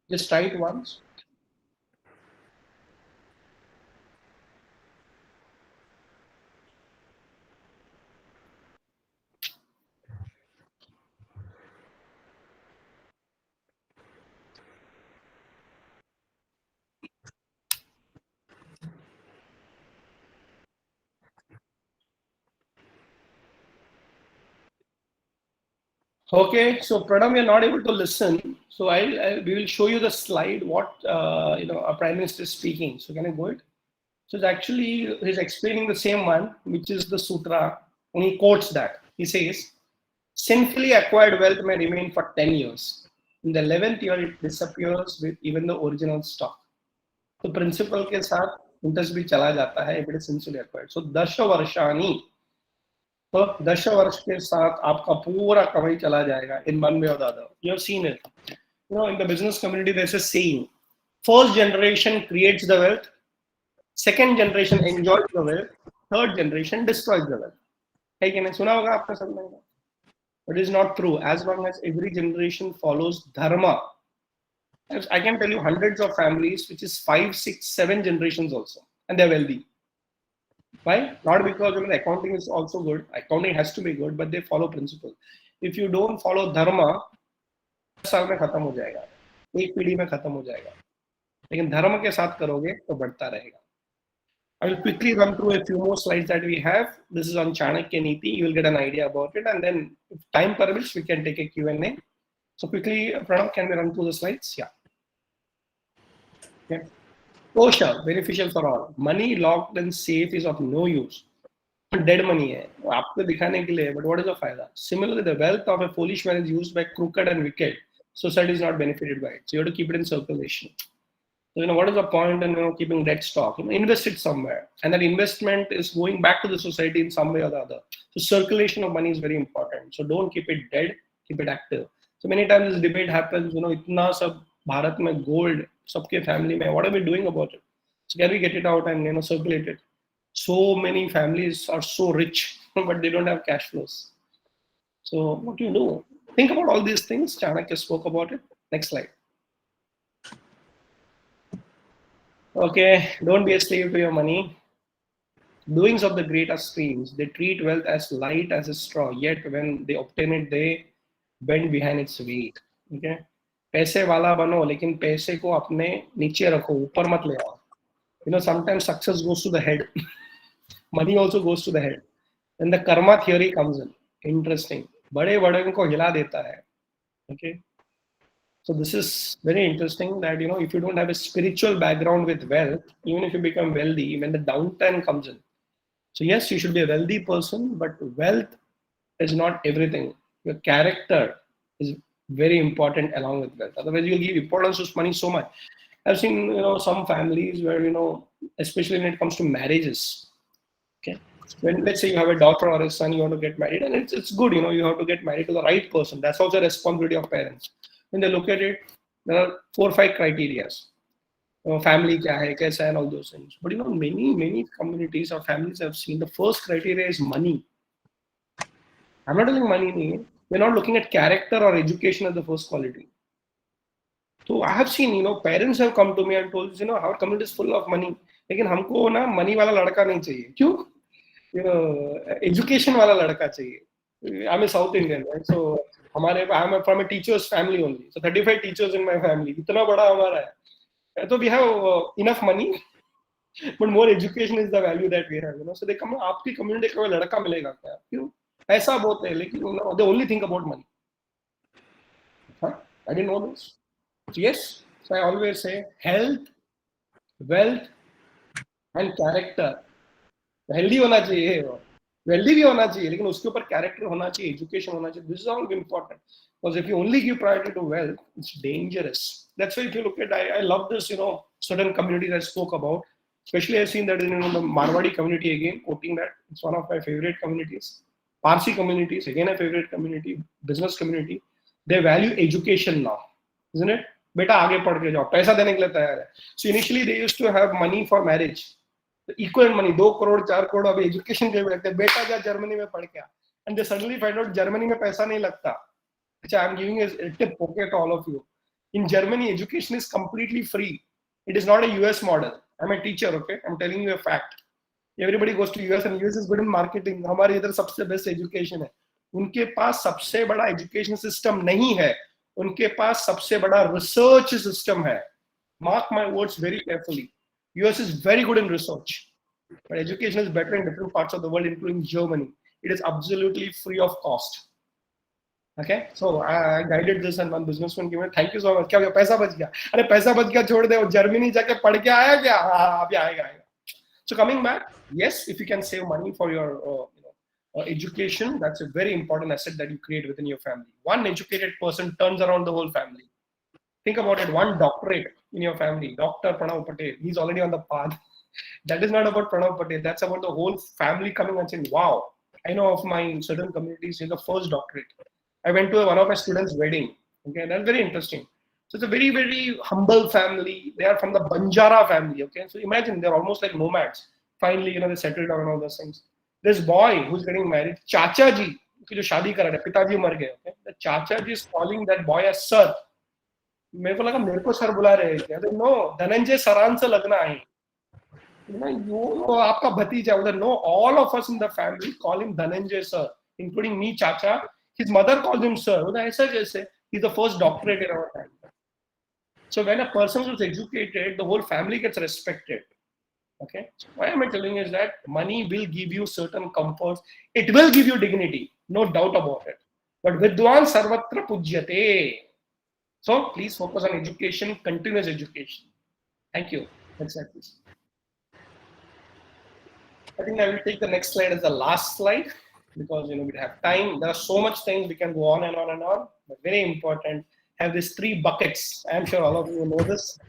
Just try it once. Okay, so Pranav, we are not able to listen. So we will show you the slide what our Prime Minister is speaking. So can I go it? So it's actually he's explaining the same one, which is the sutra, and he quotes that. He says, "Sinfully acquired wealth may remain for 10 years. In the 11th year, it disappears with even the original stock." So principal के साथ interest भी चला जाता है if it is sinfully acquired. So 10 वर्षानि. तो 10 वर्ष के साथ आपका पूरा कमाई चला जाएगा in one way or the other. You have seen it. In the business community, there's a saying: first generation creates the wealth, second generation enjoys the wealth, third generation destroys the wealth. है कि नहीं? सुना होगा आपने सब ने. But it is not true. As long as every generation follows dharma, I can tell you hundreds of families, which is 5, 6, 7 generations also, and they're wealthy. Why? Not because the accounting is also good. Accounting has to be good, but they follow principle. If you don't follow dharma, 10 साल में खत्म हो जाएगा, एक पीढ़ी में खत्म हो जाएगा. लेकिन धर्म के साथ करोगे तो बढ़ता रहेगा. I will quickly run through a few more slides that we have. This is on Chanakya Niti. You will get an idea about it, and then if time permits, we can take a Q&A. So quickly, Pranav, can we run through the slides? Yeah. Okay. Kosha, beneficial for all. Money locked and safe is of no use. Dead money है, आपको दिखाने के लिए, but what is the फायदा? Similarly, the wealth of a foolish man is used by crooked and wicked. Society is not benefited by it. So you have to keep it in circulation. So what is the point in keeping dead stock? Invest it somewhere, and that investment is going back to the society in some way or the other. So circulation of money is very important. So don't keep it dead, keep it active. So many times this debate happens. इतना सब भारत में gold सबके family में. What are we doing about it? So can we get it out and circulate it? So many families are so rich, but they don't have cash flows. So what do you do? Think about all these things. Chanakya spoke about it. Next slide. Okay, don't be a slave to your money. Doings of the great are streams. They treat wealth as light as a straw, yet when they obtain it, they bend behind its weight. Okay? पैसे वाला बनो, लेकिन पैसे को अपने नीचे रखो, ऊपर मत ले आओ. You know, sometimes success goes to the head. Money also goes to the head. And the karma theory comes in. Interesting. बड़े बड़े को हिला देता है. Okay? So this is very interesting that, you know, if you don't have a spiritual background with wealth, even if you become wealthy, when the downturn comes in. So yes, you should be a wealthy person, but wealth is not everything. Your character is very important along with wealth. Otherwise, you'll give importance to money so much. I've seen, you know, some families where, you know, especially when it comes to marriages. Okay, when let's say you have a daughter or a son, you want to get married, and it's good, you know, you have to get married to the right person. That's also a responsibility of parents. When they look at it, there are 4 or 5 criteria. Family kya hai, kaisa hai, and all those things. But you know, many communities or families I've seen, the first criteria is money. I'm not telling money. We're not looking at character or education as the first quality. So I have seen, you know, parents have come to me and told, you know, our community is full of money. लेकिन हमको ना money वाला लड़का नहीं चाहिए. क्यों? You know, education वाला लड़का चाहिए. I'm a South Indian, right? So I'm from a teacher's family only. So 35 teachers in my family. इतना बड़ा हमारा है. So we have enough money, but more education is the value that we have. You know, so they come. आपकी community का लड़का मिलेगा क्या? क्यों? ऐसा बोलते हैं, लेकिन you know, they only think about money. Huh? I didn't know this. So yes, so I always say health, wealth, and character. Healthy होना चाहिए, wealthy भी होना चाहिए, लेकिन उसके ऊपर character होना चाहिए, education होना चाहिए. This is all important. Because if you only give priority to wealth, it's dangerous. That's why if you look at, I love this, you know, certain communities I spoke about. Especially I've seen that in, you know, the Marwadi community again, quoting that. It's one of my favorite communities. Parsi communities, again a favorite community, business community. They value education now, isn't it? बेटा आगे पढ़ के जाओ, पैसा देने के लिए तैयार है. So initially they used to have money for marriage. The equivalent money, 2 crore, 4 crore अभी education के लिए लगते हैं. बेटा जा जर्मनी में पढ़ के आ. And they suddenly find out Germany में पैसा नहीं लगता. I'm giving a tip, okay, to all of you. In Germany, education is completely free. It is not a US model. I'm a teacher, okay? I'm telling you a fact. Everybody goes to US and US is good in marketing. हमारे इधर सबसे best education है. उनके पास सबसे बड़ा education system नहीं है. उनके पास सबसे बड़ा research system है. Mark my words very carefully. US is very good in research. But education is better in different parts of the world, including Germany. It is absolutely free of cost. Okay, so I guided this and one businessman came in. Thank you so much. क्या पैसा बच गया? अरे पैसा बच गया छोड़ दे. Germany जाके पढ़ के आया क्या? हाँ, अभी आएगा. So coming back, yes, if you can save money for your education, that's a very important asset that you create within your family. One educated person turns around the whole family. Think about it. One doctorate in your family, Dr. Pranav Patel, he's already on the path. That is not about Pranav Patel. That's about the whole family coming and saying, wow, I know of my certain communities in the first doctorate. I went to one of my students' wedding. Okay, that's very interesting. So it's a very, very humble family. They are from the Banjara family. Okay, so imagine they're almost like nomads. Finally, you know, they settled down and all those things. This boy who's getting married, Chacha ji, जो शादी कर रहा है, पिताजी मर गए. Okay, the Chacha ji is calling that boy as sir. मेरे को लगा मेरे को सर बुला रहे हैं क्या? No, धनंजय सरान से लगना है. You know, आपका भतीजा. No, all of us in the family call him Dhananjay sir, including me, Chacha. His mother calls him sir. He's the first doctorate in our family. So when a person is educated, the whole family gets respected. Okay. So why am I telling you is that money will give you certain comforts. It will give you dignity, no doubt about it. But Vidwan Sarvatra Pujyate. So please focus on education, continuous education. Thank you. That's it. I think I will take the next slide as the last slide, because you know we have time. There are so much things we can go on and on and on, but very important. Have these 3 buckets. I am sure all of you know this.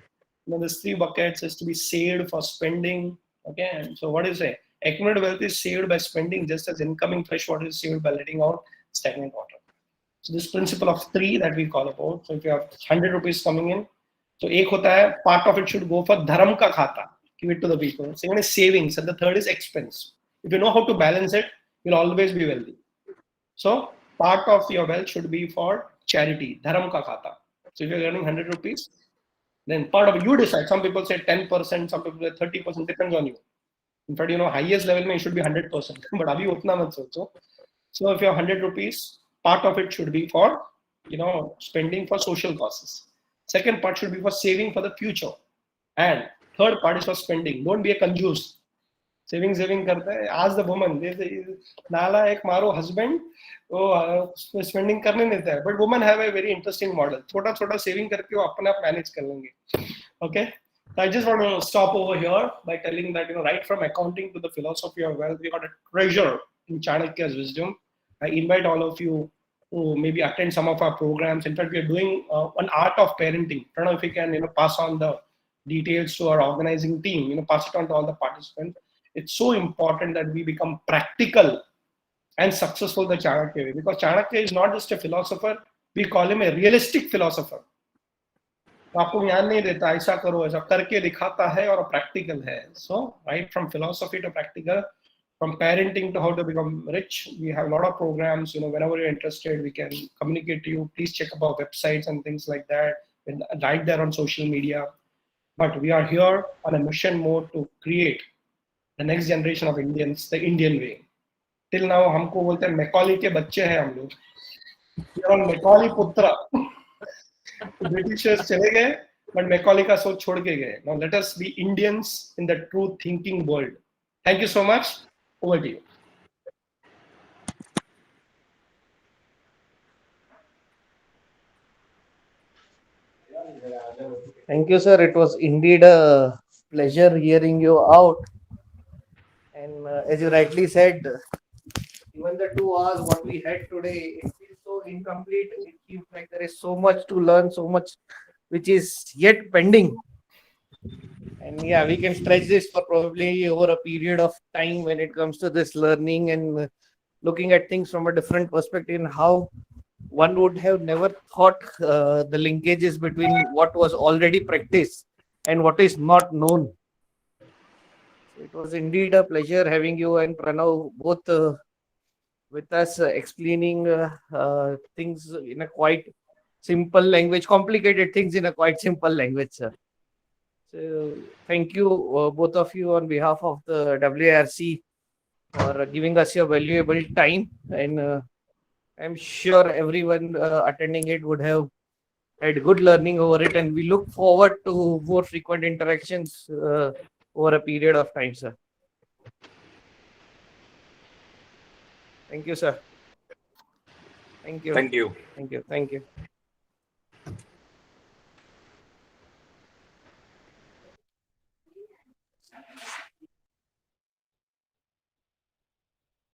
You know, these 3 buckets is to be saved for spending. Okay, and so what is it? Accumulated wealth is saved by spending, just as incoming fresh water is saved by letting out stagnant water. So this principle of 3 that we call about. So if you have 100 rupees coming in, so एक होता है, part of it should go for dharam ka khata. Give it to the people. Second is savings, and the third is expense. If you know how to balance it, you'll always be wealthy. So part of your wealth should be for charity, dharam ka khata. So if you're earning 100 rupees, then part of it, you decide. Some people say 10%, some people say 30%, depends on you. In fact, highest level it should be 100%. But abhi utna mat socho. So if you have 100 rupees, part of it should be for, spending for social causes. Second part should be for saving for the future. And third part is for spending. Don't be a conjuice. Saving करता है. आज the woman नाला एक मारो husband वो spending करने नहीं देता है, but woman have a very interesting model. छोटा छोटा सेविंग करके वो अपने आप मैनेज कर लेंगे. Okay, I just want to stop over here by telling that, right from accounting to the philosophy of wealth, we got a treasure in Chanakya's wisdom. I invite all of you to maybe attend some of our programs. In fact, we are doing an art of parenting. I don't know if we can, pass on the details to our organizing team, pass it on to all the participants. It's so important that we become practical and successful the Chanakya way, because Chanakya is not just a philosopher, we call him a realistic philosopher. आपको ज्ञान नहीं देता ऐसा करो ऐसा करके दिखाता है और practical है. So right from philosophy to practical, from parenting to how to become rich, we have a lot of programs. Whenever you're interested, we can communicate to you. Please check out websites and things like that, and right there on social media. But we are here on a mission mode to create the next generation of Indians the Indian way. Till now हमको बोलते हैं मैकॉली के बच्चे हैं हम लोग. We are all मैकॉली पुत्र. Britishers चले गए, but मैकॉली का सोच छोड़ के गए. Now let us be Indians in the true thinking world. Thank you so much. Over to you. Thank you, sir. It was indeed a pleasure hearing you out. And as you rightly said, even the 2 hours what we had today, it feels so incomplete. It feels like there is so much to learn, so much which is yet pending. And yeah, we can stretch this for probably over a period of time when it comes to this learning and looking at things from a different perspective, and how one would have never thought the linkages between what was already practiced and what is not known. So it was indeed a pleasure having you and Pranav both with us, explaining things in a quite simple language, complicated things in a quite simple language, sir. So thank you, both of you, on behalf of the WIRC, for giving us your valuable time. And I'm sure everyone attending it would have had good learning over it, and we look forward to more frequent interactions over a period of time, sir. Thank you, sir. Thank you. Thank you. Thank you. Thank you.